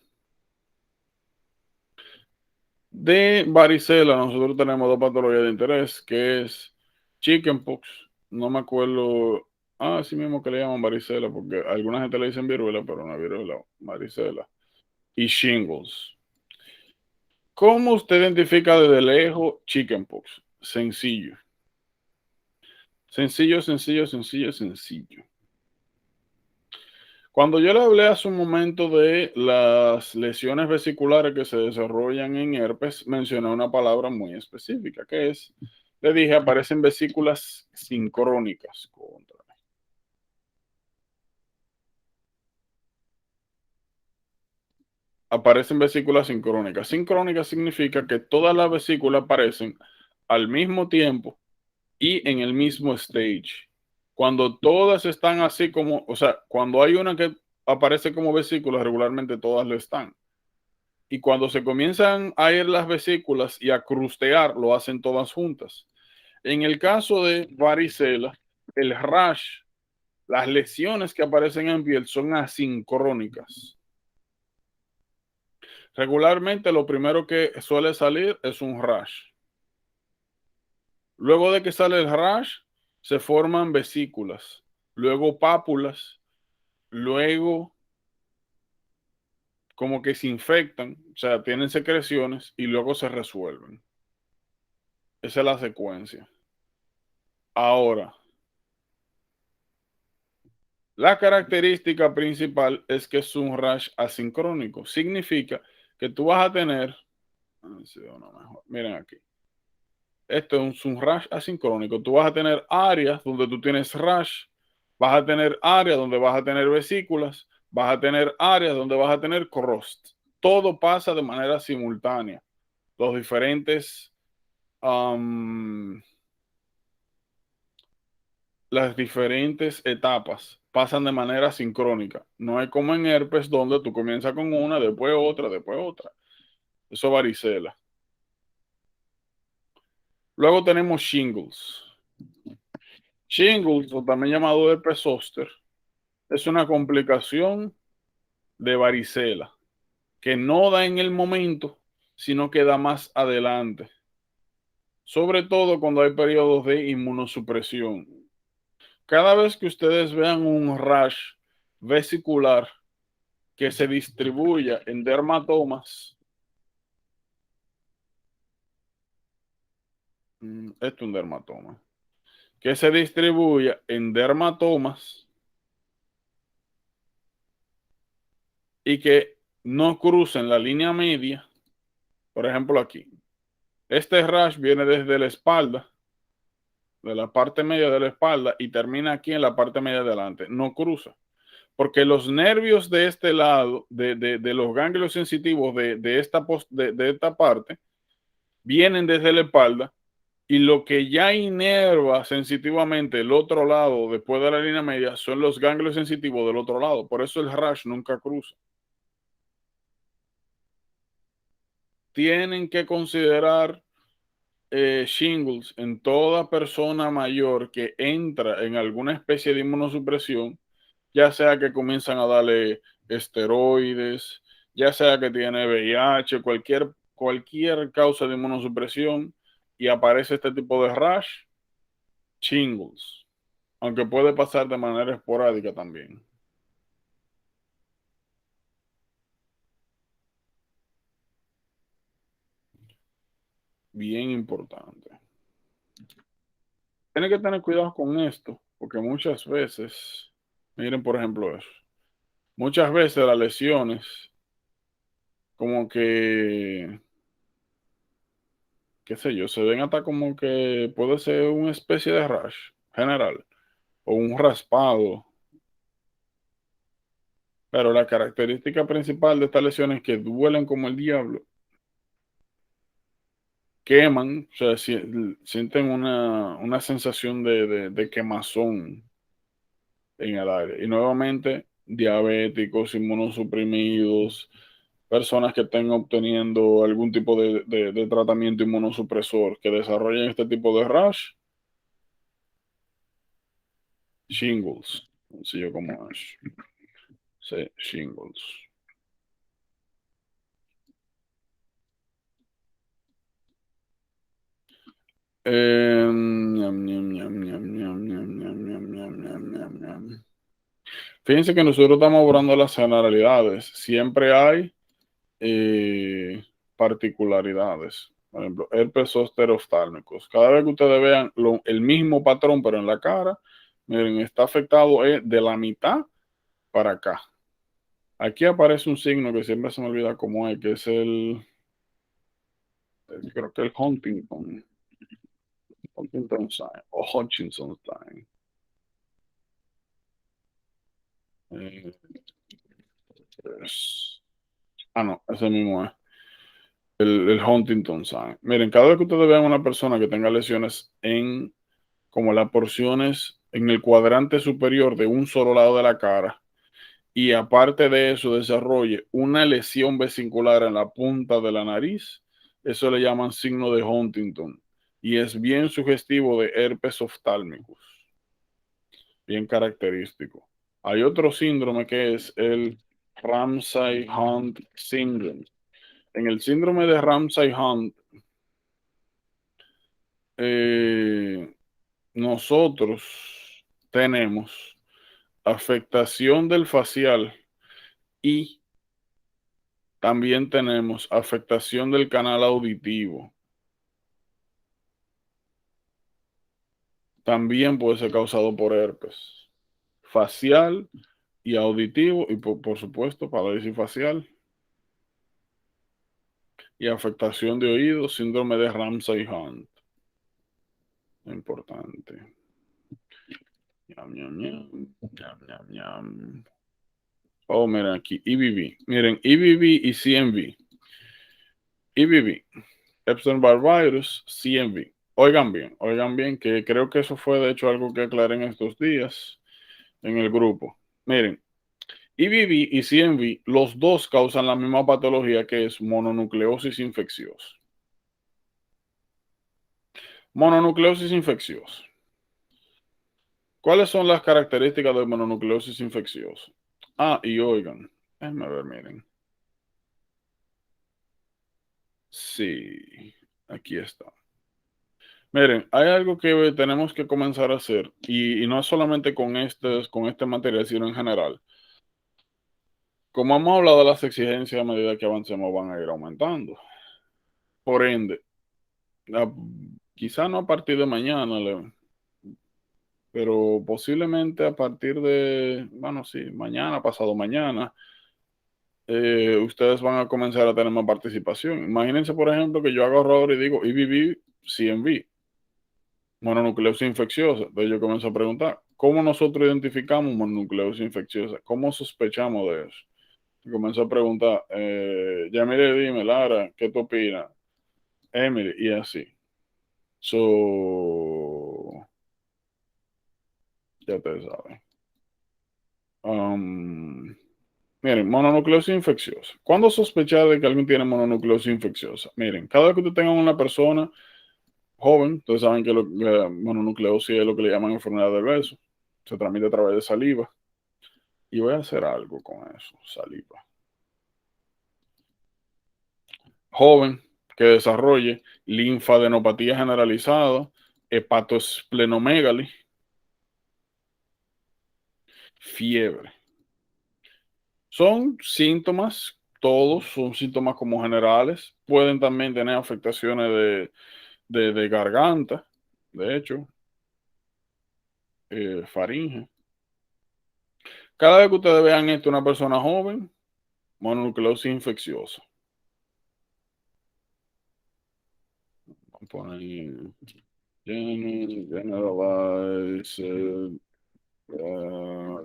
De varicela nosotros tenemos 2 patologías de interés, que es chickenpox. No me acuerdo. Así mismo que le llaman varicela, porque alguna gente le dicen viruela, pero no es viruela, varicela. Y shingles. ¿Cómo usted identifica desde lejos chickenpox? Sencillo. Sencillo, sencillo, sencillo, sencillo. Cuando yo le hablé hace un momento de las lesiones vesiculares que se desarrollan en herpes, mencioné una palabra muy específica, que es, le dije, aparecen vesículas sincrónicas. Aparecen vesículas sincrónicas. Sincrónicas significa que todas las vesículas aparecen al mismo tiempo y en el mismo stage. Cuando todas están así como, o sea, cuando hay una que aparece como vesícula, regularmente todas lo están. Y cuando se comienzan a ir las vesículas y a crustear, lo hacen todas juntas. En el caso de varicela, el rash, las lesiones que aparecen en piel son asincrónicas. Regularmente lo primero que suele salir es un rash. Luego de que sale el rash, se forman vesículas, luego pápulas, luego como que se infectan, o sea, tienen secreciones y luego se resuelven. Esa es la secuencia. Ahora, la característica principal es que es un rash asincrónico. Significa que tú vas a tener, miren aquí, esto es un rash asincrónico. Tú vas a tener áreas donde tú tienes rash, vas a tener áreas donde vas a tener vesículas, vas a tener áreas donde vas a tener crust. Todo pasa de manera simultánea. Los diferentes, las diferentes etapas pasan de manera sincrónica. No es como en herpes donde tú comienzas con una, después otra, después otra. Eso es varicela. Luego tenemos shingles. Shingles, o también llamado herpes zóster, es una complicación de varicela que no da en el momento, sino que da más adelante. Sobre todo cuando hay periodos de inmunosupresión. Cada vez que ustedes vean un rash vesicular que se distribuya en dermatomas, esto es un dermatoma, que se distribuya en dermatomas y que no crucen la línea media. Por ejemplo, aquí. Este rash viene desde la espalda, de la parte media de la espalda y termina aquí en la parte media de adelante. No cruza. Porque los nervios de este lado, de los ganglios sensitivos de esta parte, vienen desde la espalda y lo que ya inerva sensitivamente el otro lado después de la línea media son los ganglios sensitivos del otro lado. Por eso el rash nunca cruza. Tienen que considerar shingles en toda persona mayor que entra en alguna especie de inmunosupresión, ya sea que comienzan a darle esteroides, ya sea que tiene VIH, cualquier causa de inmunosupresión y aparece este tipo de rash, shingles, aunque puede pasar de manera esporádica también. Bien importante. Tiene que tener cuidado con esto, porque muchas veces, miren por ejemplo eso, muchas veces las lesiones como que, qué sé yo, se ven hasta como que puede ser una especie de rash general o un raspado. Pero la característica principal de estas lesiones es que duelen como el diablo, queman, o sea, sienten una sensación de quemazón en el aire. Y nuevamente, diabéticos, inmunosuprimidos, personas que estén obteniendo algún tipo de tratamiento inmunosupresor que desarrollen este tipo de rash, shingles, sencillo como es. Sí, shingles. Fíjense que nosotros estamos abordando las generalidades. Siempre hay particularidades. Por ejemplo, herpes zóster oftálmicos. Cada vez que ustedes vean el mismo patrón, pero en la cara, miren, está afectado de la mitad para acá. Aquí aparece un signo que siempre se me olvida cómo es, que es creo que el Huntington sign o Hutchinson sign. No, ese mismo es. El Huntington sign. Miren, cada vez que ustedes vean una persona que tenga lesiones en como las porciones en el cuadrante superior de un solo lado de la cara y aparte de eso desarrolle una lesión vesicular en la punta de la nariz, eso le llaman signo de Huntington y es bien sugestivo de herpes oftálmicos, bien característico. Hay otro síndrome que es el Ramsay-Hunt syndrome. En el síndrome de Ramsay-Hunt, nosotros tenemos afectación del facial y también tenemos afectación del canal auditivo. También puede ser causado por herpes facial y auditivo y por supuesto parálisis facial y afectación de oído, síndrome de Ramsay-Hunt. Importante. Ñam, ñam, ñam, ñam, ñam, ñam. Oh, miren aquí, EBV. Miren, EBV y CMV. EBV, Epstein-Barr virus, CMV. Oigan bien, que creo que eso fue de hecho algo que aclaré en estos días en el grupo. Miren, EBV y CMV, los dos causan la misma patología que es mononucleosis infecciosa. Mononucleosis infecciosa. ¿Cuáles son las características de mononucleosis infecciosa? Y oigan, déjenme ver, miren. Sí, aquí está. Miren, hay algo que tenemos que comenzar a hacer y no es solamente con este material, sino en general. Como hemos hablado de las exigencias a medida que avancemos van a ir aumentando. Por ende, quizá no a partir de mañana, pero posiblemente a partir de, bueno, sí, mañana, pasado mañana, ustedes van a comenzar a tener más participación. Imagínense, por ejemplo, que yo agarro ahora y digo EBV, CMV. mononucleosis infecciosa. Entonces yo comienzo a preguntar, ¿cómo nosotros identificamos mononucleosis infecciosa? ¿Cómo sospechamos de eso? Y comienzo a preguntar, Yamile, dime, Lara, ¿qué tú opinas? Emily, y así. So, ya te saben. Miren, mononucleosis infecciosa. ¿Cuándo sospechar de que alguien tiene mononucleosis infecciosa? Miren, cada vez que usted tenga una persona joven, ustedes saben que mononucleosis es lo que le llaman enfermedad del beso. Se transmite a través de saliva. Y voy a hacer algo con eso, saliva. Joven que desarrolle linfadenopatía generalizada, hepatosplenomegaly, fiebre. Son síntomas, todos son síntomas como generales. Pueden también tener afectaciones de garganta, de hecho, faringe. Cada vez que ustedes vean esto, una persona joven, mononucleosis infecciosa. Vamos a poner generalized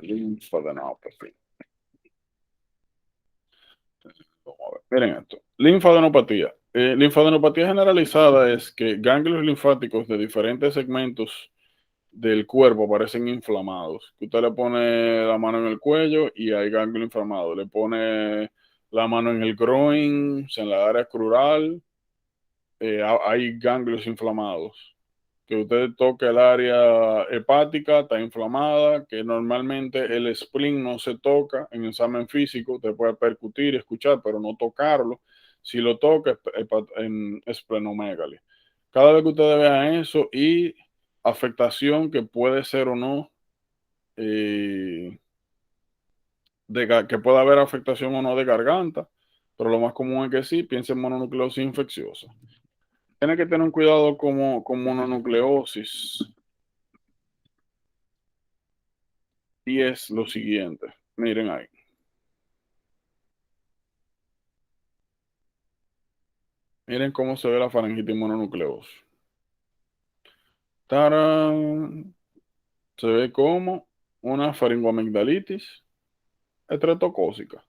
lymphadenopathy. Vamos a ver. Miren esto. Linfadenopatía. Linfadenopatía generalizada es que ganglios linfáticos de diferentes segmentos del cuerpo aparecen inflamados. Usted le pone la mano en el cuello y hay ganglio inflamado. Le pone la mano en el groin, en la área crural, hay ganglios inflamados. Que usted toque el área hepática, está inflamada, que normalmente el spleen no se toca en examen físico, usted puede percutir y escuchar, pero no tocarlo. Si lo toca, en esplenomegaly. Cada vez que ustedes vean eso y afectación que puede ser o no, que pueda haber afectación o no de garganta, pero lo más común es que sí, piensen en mononucleosis infecciosa. Tiene que tener un cuidado con mononucleosis. Y es lo siguiente. Miren ahí. Miren cómo se ve la faringitis mononucleosis. ¡Tarán! Se ve como una faringoamigdalitis estreptocócica.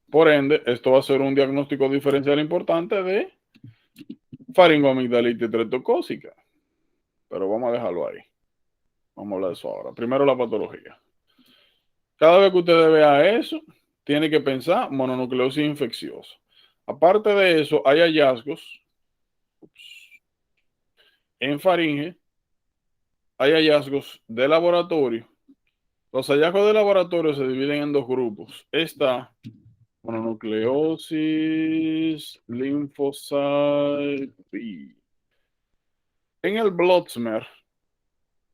Por ende, esto va a ser un diagnóstico diferencial importante de faringoamigdalitis estreptocócica. Pero vamos a dejarlo ahí. Vamos a hablar de eso ahora. Primero la patología. Cada vez que usted vea eso, tiene que pensar mononucleosis infecciosa. Aparte de eso, hay hallazgos en faringe, hay hallazgos de laboratorio. Los hallazgos de laboratorio se dividen en dos grupos. Esta mononucleosis lymphocyte B. En el blood smear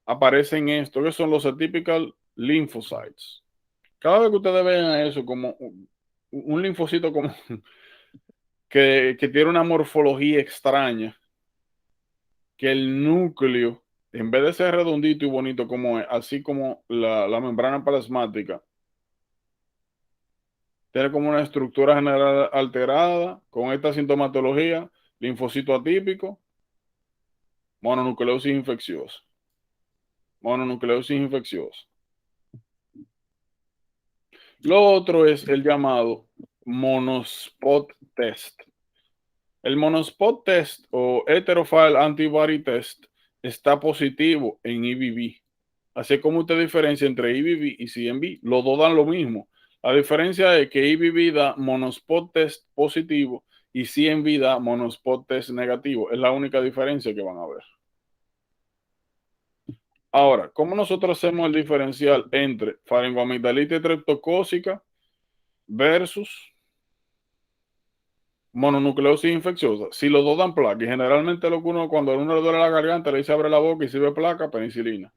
aparecen esto, que son los atypical lymphocytes. Cada vez que ustedes vean eso como un linfocito como que tiene una morfología extraña, que el núcleo, en vez de ser redondito y bonito como es, así como la membrana plasmática, tiene como una estructura general alterada, con esta sintomatología, linfocito atípico, mononucleosis infecciosa. Mononucleosis infecciosa. Lo otro es el llamado monospot test. El monospot test o heterophile antibody test está positivo en EBV. Así como usted diferencia entre EBV y CMV, los dos dan lo mismo. La diferencia es que EBV da monospot test positivo y CMV da monospot test negativo. Es la única diferencia que van a ver. Ahora, ¿cómo nosotros hacemos el diferencial entre faringoamigdalitis estreptocócica versus mononucleosis infecciosa? Si los dos dan placa, y generalmente lo que uno, cuando a uno le duele la garganta, le dice abre la boca y si ve placa, penicilina.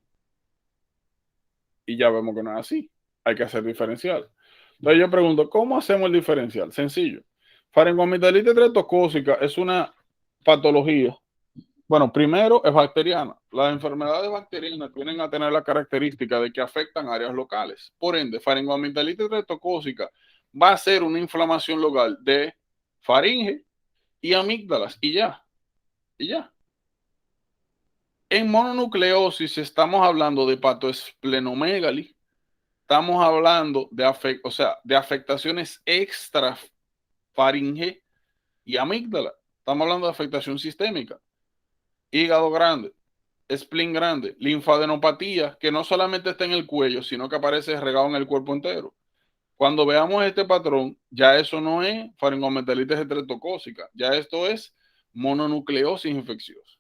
Y ya vemos que no es así. Hay que hacer diferencial. Entonces yo pregunto, ¿cómo hacemos el diferencial? Sencillo. Faringoamigdalitis estreptocócica es una patología. Bueno, primero es bacteriana. Las enfermedades bacterianas tienen a tener la característica de que afectan áreas locales. Por ende, faringoamigdalitis estreptocócica va a ser una inflamación local de faringe y amígdalas y ya. Y ya. En mononucleosis estamos hablando de hepatoesplenomegaly, estamos hablando de, de afectaciones extrafaringe y amígdala. Estamos hablando de afectación sistémica, hígado grande, spleen grande, linfadenopatía, que no solamente está en el cuello, sino que aparece regado en el cuerpo entero. Cuando veamos este patrón, ya eso no es faringometalitis estreptocócica, ya esto es mononucleosis infecciosa.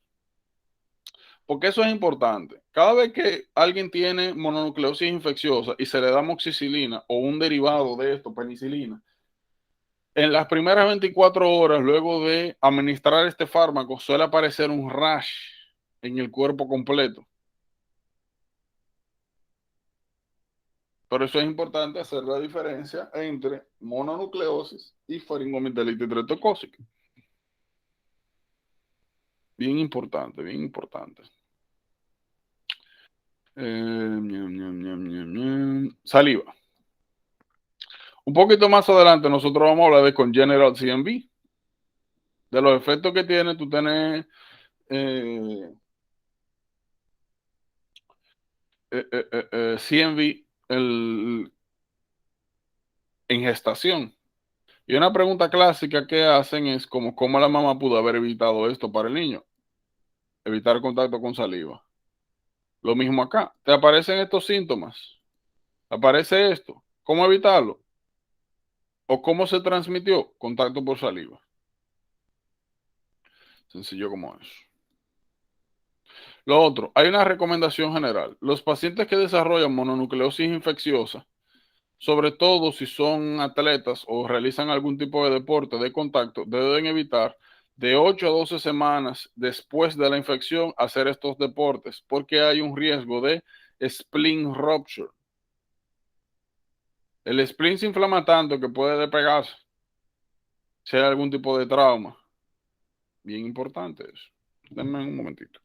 Porque eso es importante. Cada vez que alguien tiene mononucleosis infecciosa y se le da amoxicilina o un derivado de esto, penicilina, en las primeras 24 horas luego de administrar este fármaco suele aparecer un rash en el cuerpo completo. Por eso es importante hacer la diferencia entre mononucleosis y faringometalitis estreptocócica. Bien importante, bien importante. Saliva. Un poquito más adelante nosotros vamos a hablar de congenital CMV, de los efectos que tiene tú tener CMV en gestación. Y una pregunta clásica que hacen es como, ¿cómo la mamá pudo haber evitado esto para el niño? Evitar el contacto con saliva. Lo mismo acá. Te aparecen estos síntomas. Aparece esto. ¿Cómo evitarlo? ¿O cómo se transmitió? Contacto por saliva. Sencillo como eso. Lo otro, hay una recomendación general. Los pacientes que desarrollan mononucleosis infecciosa, sobre todo si son atletas o realizan algún tipo de deporte de contacto, deben evitar de 8 a 12 semanas después de la infección hacer estos deportes porque hay un riesgo de spleen rupture. El spleen se inflama tanto que puede despegarse si hay algún tipo de trauma. Bien importante eso. Denme un momentito.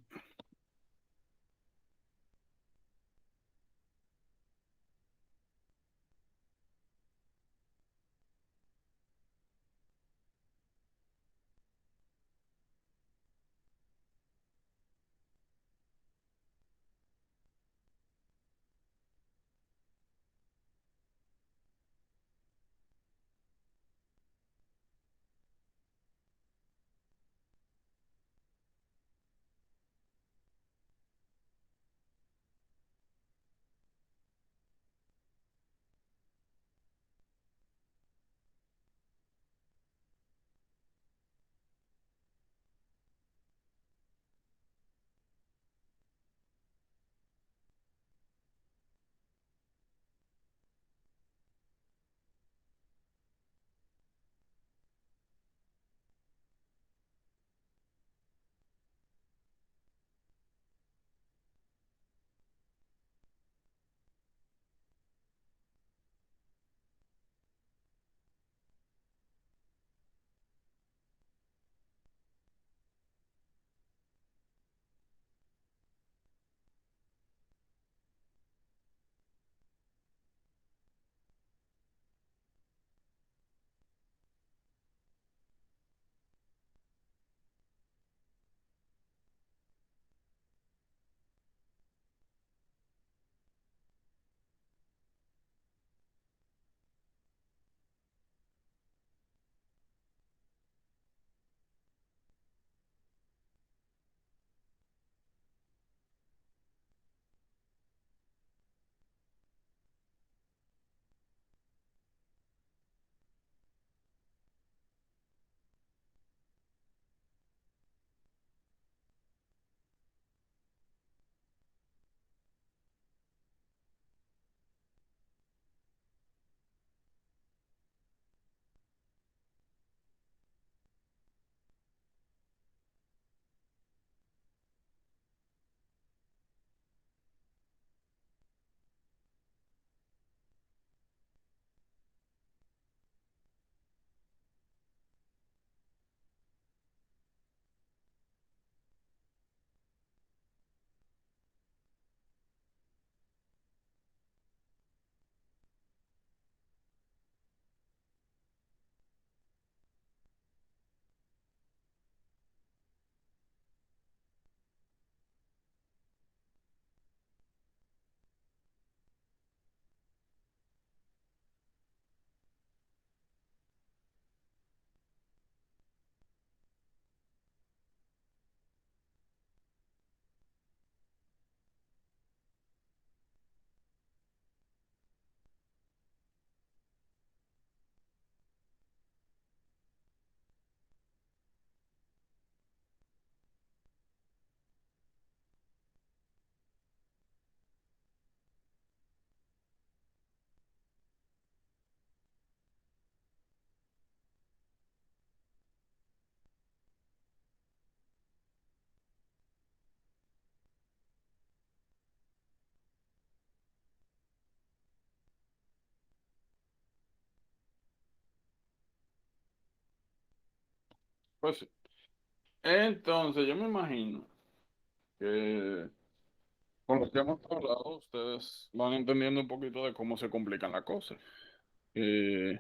Pues sí. Entonces, yo me imagino que con lo que hemos hablado, ustedes van entendiendo un poquito de cómo se complican las cosas. Eh,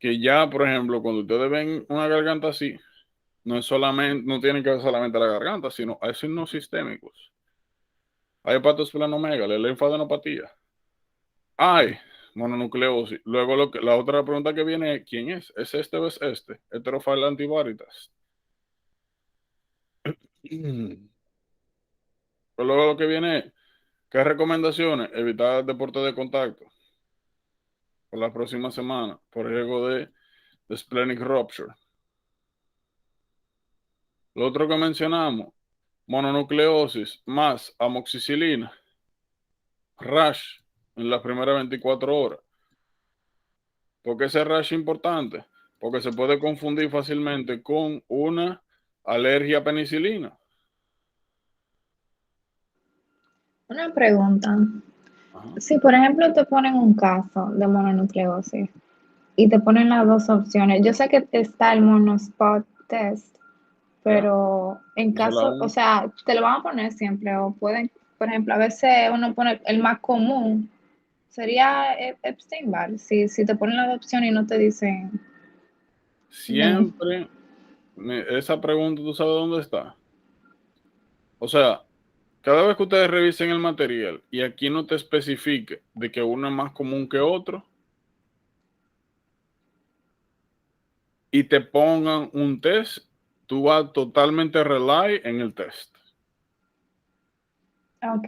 que ya, por ejemplo, cuando ustedes ven una garganta así, no es solamente, no tienen que ver solamente la garganta, sino hay signos sistémicos. Hay hepatosplenomegalia, linfadenopatía. Hay mononucleosis. Luego la otra pregunta que viene es, ¿quién es? ¿Es este o es este? Heterofile antibaritas. Pero luego lo que viene es, ¿qué recomendaciones? Evitar deporte de contacto por la próxima semana por riesgo de splenic rupture. Lo otro que mencionamos, mononucleosis más amoxicilina, rash en las primeras 24 horas. ¿Por qué ese rash es importante? Porque se puede confundir fácilmente con una alergia a penicilina. Una pregunta. Ajá. Si, por ejemplo, te ponen un caso de mononucleosis y te ponen las dos opciones, yo sé que está el monospot test, Ya, pero en esa es la caso, o una. sea, te lo van a poner siempre o pueden, por ejemplo, a veces uno pone el más común, sería Epstein-Barr, si te ponen la dos opciones y no te dicen no. Siempre, esa pregunta, ¿tú sabes dónde está? O sea, cada vez que ustedes revisen el material y aquí no te especifique de que uno es más común que otro y te pongan un test, tú vas totalmente rely en el test. Ok,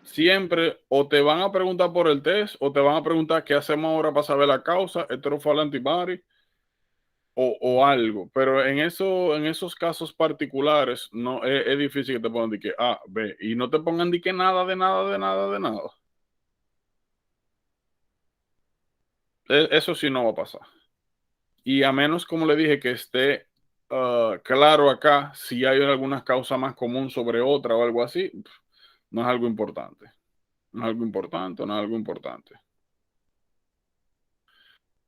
Siempre o te van a preguntar por el test o te van a preguntar qué hacemos ahora para saber la causa, heterofile antibody o algo. Pero en esos casos particulares no es difícil que te pongan de que A, B y no te pongan de que nada, de nada, de nada, de nada. Eso sí no va a pasar. Y a menos, como le dije, que esté claro acá si hay alguna causa más común sobre otra o algo así, no es algo importante. No es algo importante, no es algo importante.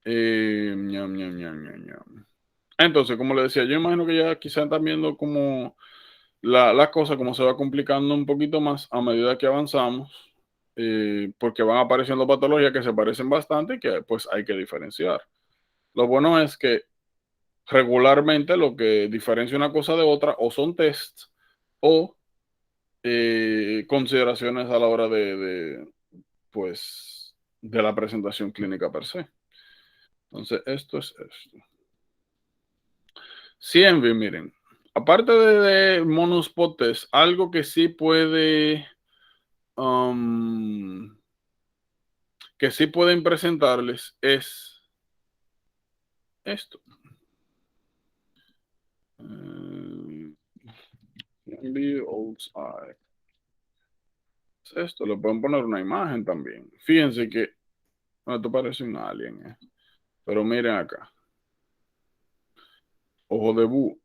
Ñam, ñam, ñam, ñam, ñam. Entonces, como le decía, yo imagino que ya quizás están viendo como la cosa, como se va complicando un poquito más a medida que avanzamos, porque van apareciendo patologías que se parecen bastante y que pues hay que diferenciar. Lo bueno es que regularmente lo que diferencia una cosa de otra o son tests o consideraciones a la hora pues, de la presentación clínica per se. Entonces, esto es esto. CMV, miren, aparte de monospot test, algo que sí puede, que sí pueden presentarles es esto. Esto, le pueden poner una imagen también. Fíjense que, bueno, esto parece un alien, pero miren acá. Ojo de búho.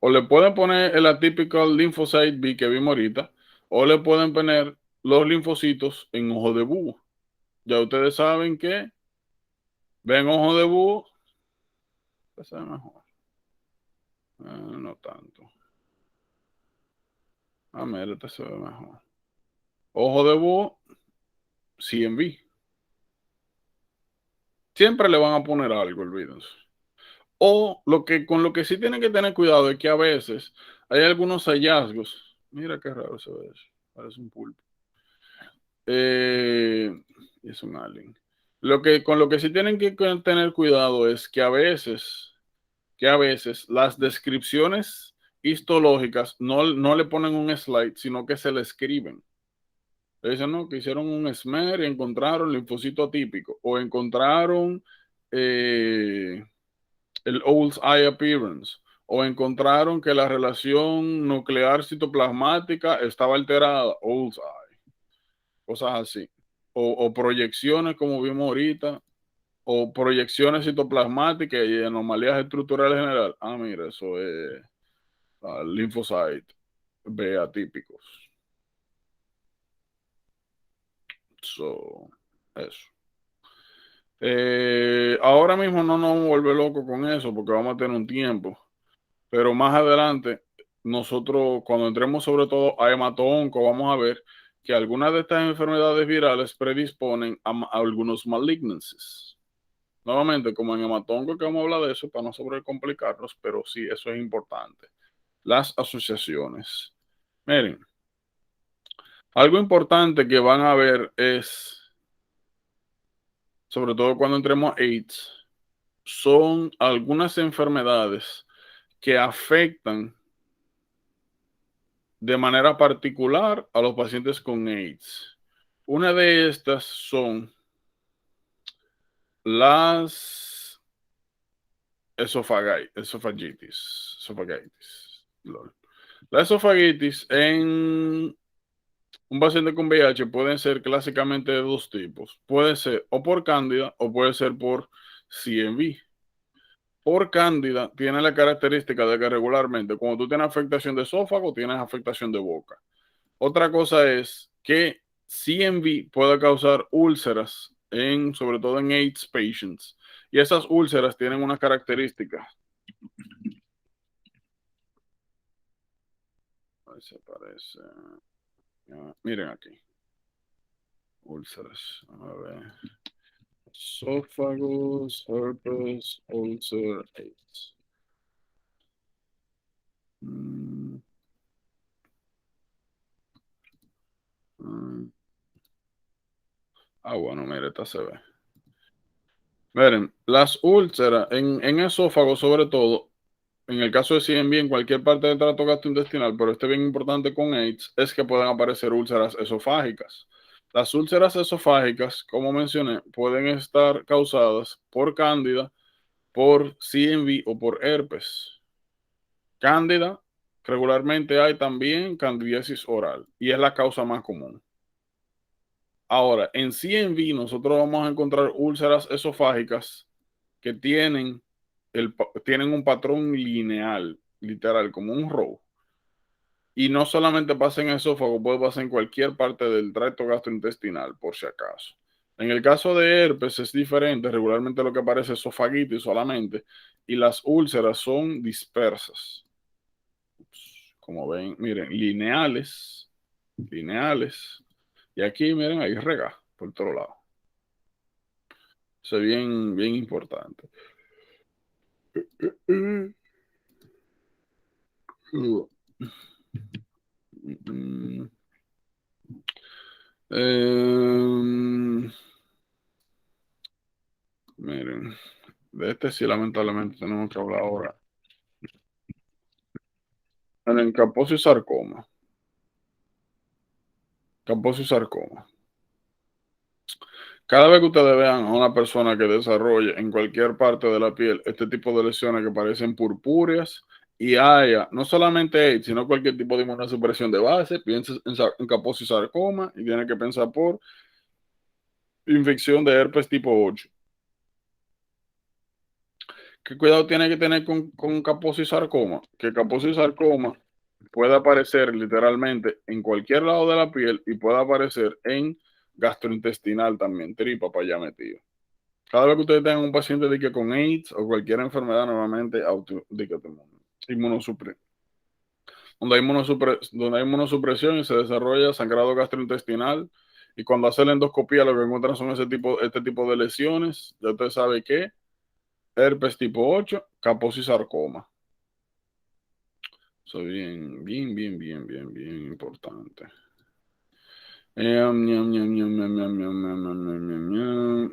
O le pueden poner el atypical lymphocyte B que vimos ahorita, o le pueden poner los linfocitos en ojo de búho. Ya ustedes saben que ven ojo de búho, pues se ve mejor. No tanto. Mira, este se ve mejor. Ojo de búho, CMV. Siempre le van a poner algo, olvídense. O con lo que sí tienen que tener cuidado es que a veces hay algunos hallazgos. Mira qué raro se ve eso. Parece un pulpo. Es un alien. Con lo que sí tienen que tener cuidado es que a veces las descripciones histológicas no le ponen un slide, sino que se le escriben. Le dicen, no, que hicieron un smear y encontraron linfocito atípico o encontraron el Old's Eye Appearance o encontraron que la relación nuclear citoplasmática estaba alterada, Old's Eye, cosas así. O proyecciones como vimos ahorita, o proyecciones citoplasmáticas y anomalías estructurales general. Mira, eso es linfocite B atípicos. So, eso. Ahora mismo no nos vuelve loco con eso porque vamos a tener un tiempo, pero más adelante nosotros cuando entremos sobre todo a hemato-onco vamos a ver que algunas de estas enfermedades virales predisponen a algunos malignancies. Nuevamente, como en hemato-onco que vamos a hablar de eso para no sobrecomplicarnos, pero sí, eso es importante. Las asociaciones. Miren, algo importante que van a ver es, sobre todo cuando entremos a AIDS, son algunas enfermedades que afectan de manera particular a los pacientes con AIDS. Una de estas son las esofagitis. La esofagitis en un paciente con VIH pueden ser clásicamente de dos tipos. Puede ser o por cándida o puede ser por CMV. Por cándida tiene la característica de que regularmente cuando tú tienes afectación de esófago, tienes afectación de boca. Otra cosa es que CMV puede causar úlceras, sobre todo en AIDS patients. Y esas úlceras tienen unas características. A ver si aparece. Miren aquí. Úlceras. A ver. Esófagos, herpes, ulcer, AIDS. Bueno, mire, esta se ve. Miren, las úlceras en esófago, sobre todo, en el caso de CMV, en cualquier parte del tracto gastrointestinal, pero este bien importante con AIDS, es que pueden aparecer úlceras esofágicas. Las úlceras esofágicas, como mencioné, pueden estar causadas por cándida, por CMV o por herpes. Cándida, regularmente hay también candidiasis oral y es la causa más común. Ahora, en CMV nosotros vamos a encontrar úlceras esofágicas que tienen un patrón lineal, literal, como un row. Y no solamente pasa en esófago, puede pasar en cualquier parte del tracto gastrointestinal, por si acaso. En el caso de herpes es diferente, regularmente lo que aparece es esofagitis solamente, y las úlceras son dispersas. Como ven, miren, lineales, y aquí, miren, hay rega por otro lado. Eso es bien, bien importante. Miren, de este sí lamentablemente tenemos que hablar ahora. En el Kaposi sarcoma. Kaposi sarcoma. Cada vez que ustedes vean a una persona que desarrolle en cualquier parte de la piel este tipo de lesiones que parecen purpúreas y haya no solamente AIDS, sino cualquier tipo de inmunosupresión de base, piensa en Kaposi sarcoma y tiene que pensar por infección de herpes tipo 8. ¿Qué cuidado tiene que tener con Kaposi sarcoma? Que Kaposi sarcoma puede aparecer literalmente en cualquier lado de la piel y puede aparecer en gastrointestinal también, tripa para allá metido. Cada vez que ustedes tengan un paciente de que con AIDS o cualquier enfermedad, normalmente inmunosupresión. Donde hay inmunosupresión y se desarrolla sangrado gastrointestinal. Y cuando hace la endoscopía, lo que encuentran son este tipo de lesiones. Ya usted sabe que herpes tipo 8, Kaposi sarcoma. Eso es bien, bien, bien, bien, bien, bien importante.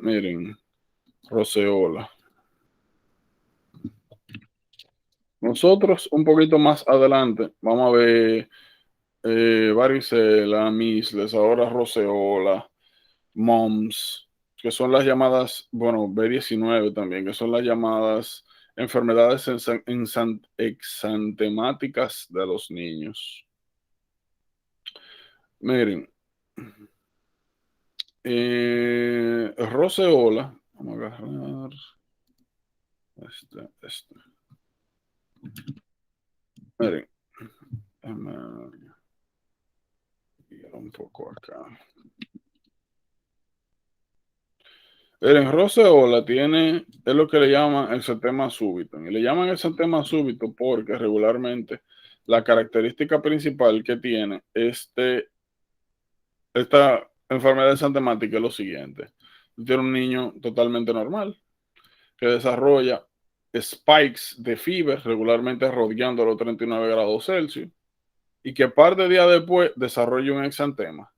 Miren, roceola. Nosotros un poquito más adelante vamos a ver varicela, measles, ahora roceola, mumps, que son las llamadas, bueno, B19 también, que son las llamadas enfermedades exantemáticas de los niños. Miren, roceola, vamos a agarrar este. Miren, déjame ir un poco acá. El roceola tiene, es lo que le llaman exantema súbito. Y le llaman exantema súbito porque regularmente la característica principal que tiene esta enfermedad exantemática es lo siguiente. Tiene un niño totalmente normal que desarrolla spikes de fiebre regularmente rodeando los 39 grados Celsius y que par de días después desarrolla un exantema.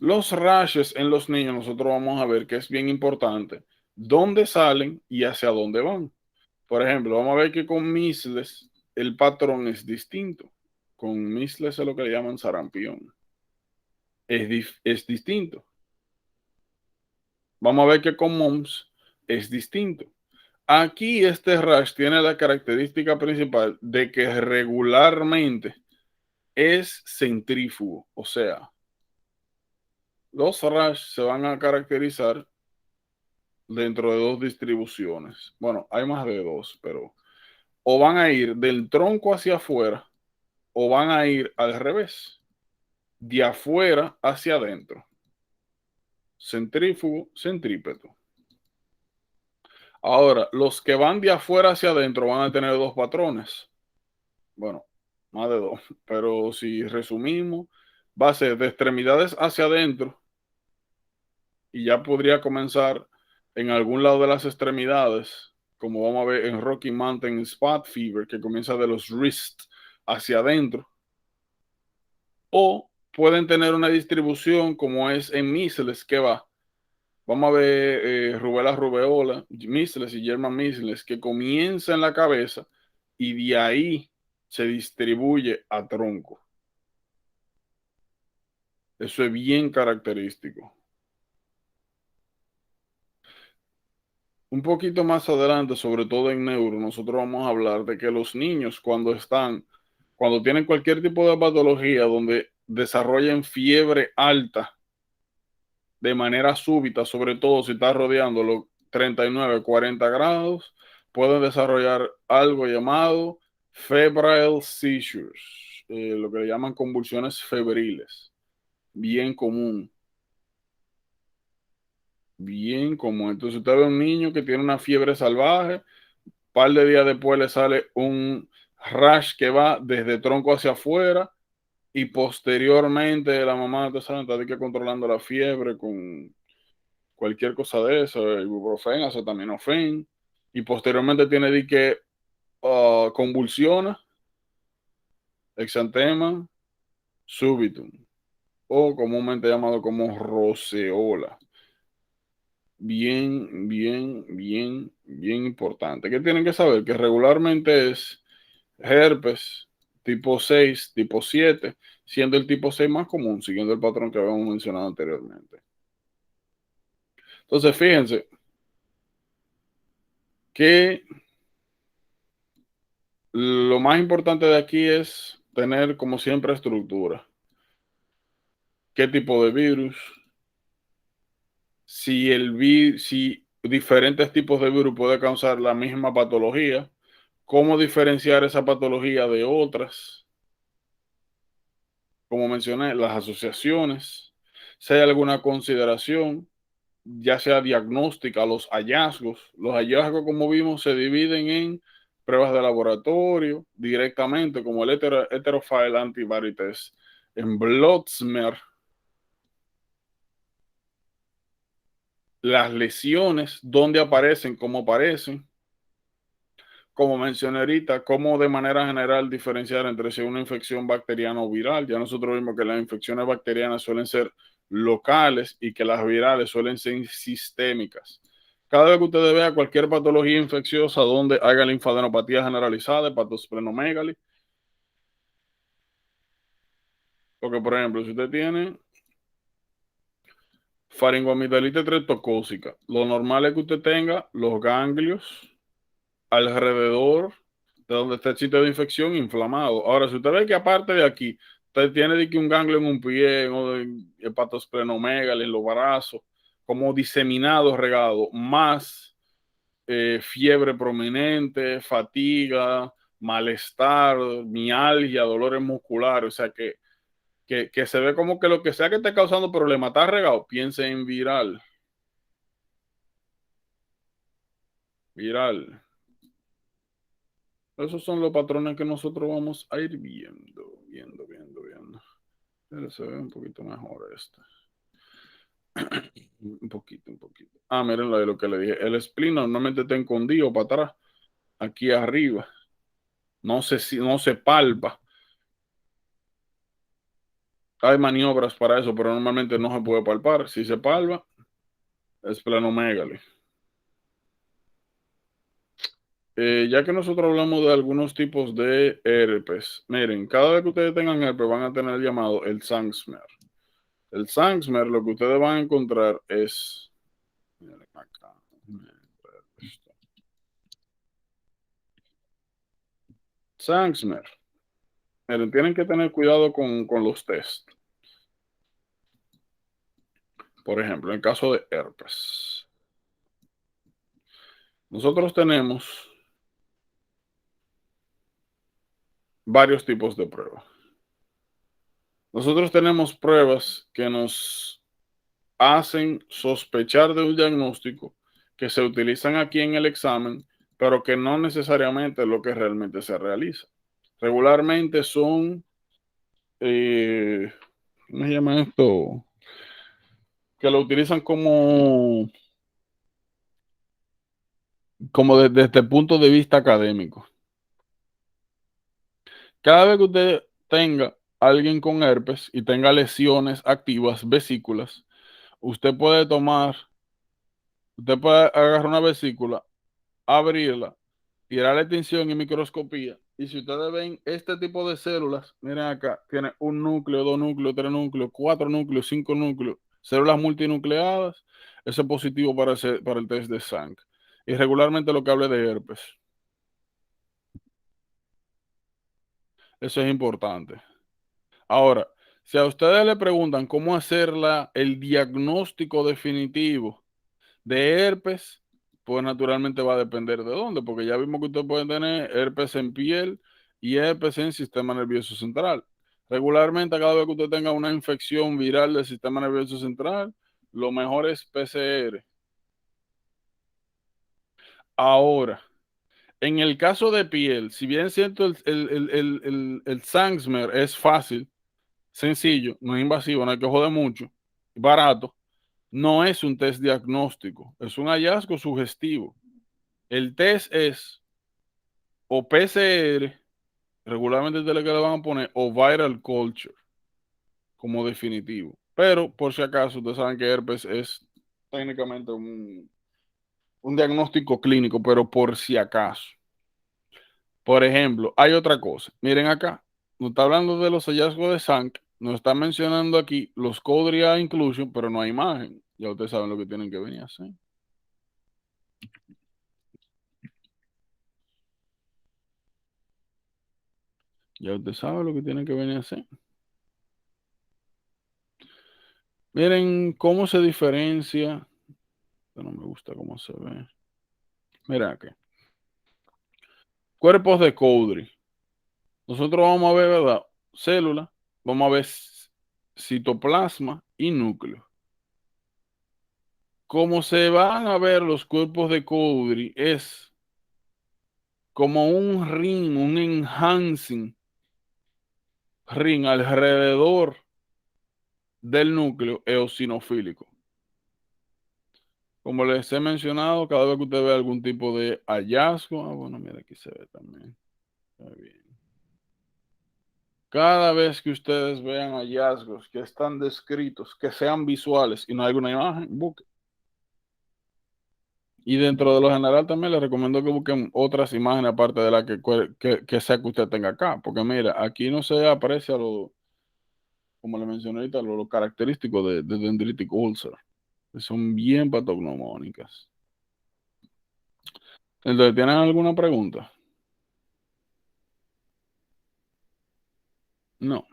Los rashes en los niños, nosotros vamos a ver que es bien importante dónde salen y hacia dónde van. Por ejemplo, vamos a ver que con measles el patrón es distinto. Con measles es lo que le llaman sarampión. Es distinto. Vamos a ver que con mumps es distinto. Aquí este rash tiene la característica principal de que regularmente es centrífugo, o sea, los rash se van a caracterizar dentro de dos distribuciones. Bueno, hay más de dos, pero o van a ir del tronco hacia afuera o van a ir al revés, de afuera hacia adentro. Centrífugo, centrípeto. Ahora, los que van de afuera hacia adentro van a tener dos patrones. Bueno, más de dos, pero si resumimos, va a ser de extremidades hacia adentro y ya podría comenzar en algún lado de las extremidades, como vamos a ver en Rocky Mountain Spot Fever, que comienza de los wrists hacia adentro, o pueden tener una distribución como es en measles, que va. Vamos a ver rubella rubeola, measles y German measles, que comienza en la cabeza y de ahí se distribuye a tronco. Eso es bien característico. Un poquito más adelante, sobre todo en neuro, nosotros vamos a hablar de que los niños cuando tienen cualquier tipo de patología donde desarrollen fiebre alta de manera súbita, sobre todo si está rodeando los 39, 40 grados, pueden desarrollar algo llamado febrile seizures, lo que le llaman convulsiones febriles, bien común. Bien común. Entonces usted ve un niño que tiene una fiebre salvaje, un par de días después le sale un rash que va desde tronco hacia afuera y posteriormente la mamá está que controlando la fiebre con cualquier cosa de eso, ibuprofeno, acetaminofén, y posteriormente tiene de que convulsiona, exantema, súbitum, o comúnmente llamado como roceola. Bien importante. ¿Qué tienen que saber? Que regularmente es herpes tipo 6, tipo 7, siendo el tipo 6 más común, siguiendo el patrón que habíamos mencionado anteriormente. Entonces, fíjense que lo más importante de aquí es tener, como siempre, estructura. ¿Qué tipo de virus? Si diferentes tipos de virus pueden causar la misma patología, cómo diferenciar esa patología de otras, como mencioné, las asociaciones, si hay alguna consideración, ya sea diagnóstica, los hallazgos. Los hallazgos, como vimos, se dividen en pruebas de laboratorio directamente, como el heterofile antibody test, en blood smear, las lesiones, dónde aparecen, cómo aparecen, como mencioné ahorita, cómo de manera general diferenciar entre si una infección bacteriana o viral. Ya nosotros vimos que las infecciones bacterianas suelen ser locales y que las virales suelen ser sistémicas. Cada vez que ustedes vean cualquier patología infecciosa donde haya linfadenopatía generalizada, hepatosplenomegaly, porque por ejemplo, si usted tiene faringoamigdalitis streptocócica, lo normal es que usted tenga los ganglios alrededor de donde está el sitio de infección inflamado. Ahora, si usted ve que aparte de aquí, usted tiene de que un ganglio en un pie, o de hepatosplenomegaly en los brazos, como diseminado, regado, más fiebre prominente, fatiga, malestar, mialgia, dolores musculares, o sea que que se ve como que lo que sea que esté causando problema está regado, piense en viral. Viral. Esos son los patrones que nosotros vamos a ir viendo. Pero se ve un poquito mejor este. Un poquito. Ah, miren lo que le dije. El spleen normalmente está escondido para atrás, aquí arriba. No se palpa. Hay maniobras para eso, pero normalmente no se puede palpar. Si se palpa, es splenomegaly. Ya que nosotros hablamos de algunos tipos de herpes, miren, cada vez que ustedes tengan herpes van a tener el llamado el Sangsmer. El Sangsmer, lo que ustedes van a encontrar es, miren acá, Sangsmer. Miren, tienen que tener cuidado con los test. Por ejemplo, en el caso de herpes, nosotros tenemos varios tipos de pruebas. Nosotros tenemos pruebas que nos hacen sospechar de un diagnóstico que se utilizan aquí en el examen, pero que no necesariamente es lo que realmente se realiza. Regularmente son, ¿cómo se llama esto? Que lo utilizan como desde el punto de vista académico. Cada vez que usted tenga alguien con herpes y tenga lesiones activas, vesículas, usted puede agarrar una vesícula, abrirla, tirarle tinción y microscopía. Y si ustedes ven este tipo de células, miren acá, tiene un núcleo, dos núcleos, tres núcleos, cuatro núcleos, cinco núcleos, células multinucleadas, eso es positivo para el test de sangre. Y regularmente lo que hable de herpes. Eso es importante. Ahora, si a ustedes le preguntan cómo hacer el diagnóstico definitivo de herpes, pues naturalmente va a depender de dónde, porque ya vimos que usted puede tener herpes en piel y herpes en sistema nervioso central. Regularmente, cada vez que usted tenga una infección viral del sistema nervioso central, lo mejor es PCR. Ahora, en el caso de piel, si bien siento el Sangsmer es fácil, sencillo, no es invasivo, no hay que joder mucho, barato, no es un test diagnóstico, es un hallazgo sugestivo. El test es o PCR, regularmente es de lo que le van a poner, o viral culture como definitivo. Pero por si acaso, ustedes saben que herpes es técnicamente un diagnóstico clínico, pero por si acaso. Por ejemplo, hay otra cosa. Miren acá, nos está hablando de los hallazgos de sangre, nos está mencionando aquí los Codria Inclusion, pero no hay imagen. Ya ustedes saben lo que tienen que venir a hacer. Ya usted sabe lo que tiene que venir a hacer. Miren cómo se diferencia. No me gusta cómo se ve. Mira aquí. Cuerpos de Cowdry. Nosotros vamos a ver, ¿verdad? Células. Vamos a ver citoplasma y núcleo. Como se van a ver los cuerpos de Cowdry es como un ring, un enhancing ring alrededor del núcleo eosinofílico. Como les he mencionado, cada vez que usted ve algún tipo de hallazgo, bueno, mira, aquí se ve también. Está bien. Cada vez que ustedes vean hallazgos que están descritos, que sean visuales y no hay alguna imagen, busquen. Y dentro de lo general también les recomiendo que busquen otras imágenes aparte de la que sea que usted tenga acá. Porque mira, aquí no se aprecia como le mencioné ahorita, lo característico de dendritic ulcer, que son bien patognomónicas. Entonces, ¿tienen alguna pregunta? No.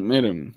Miren,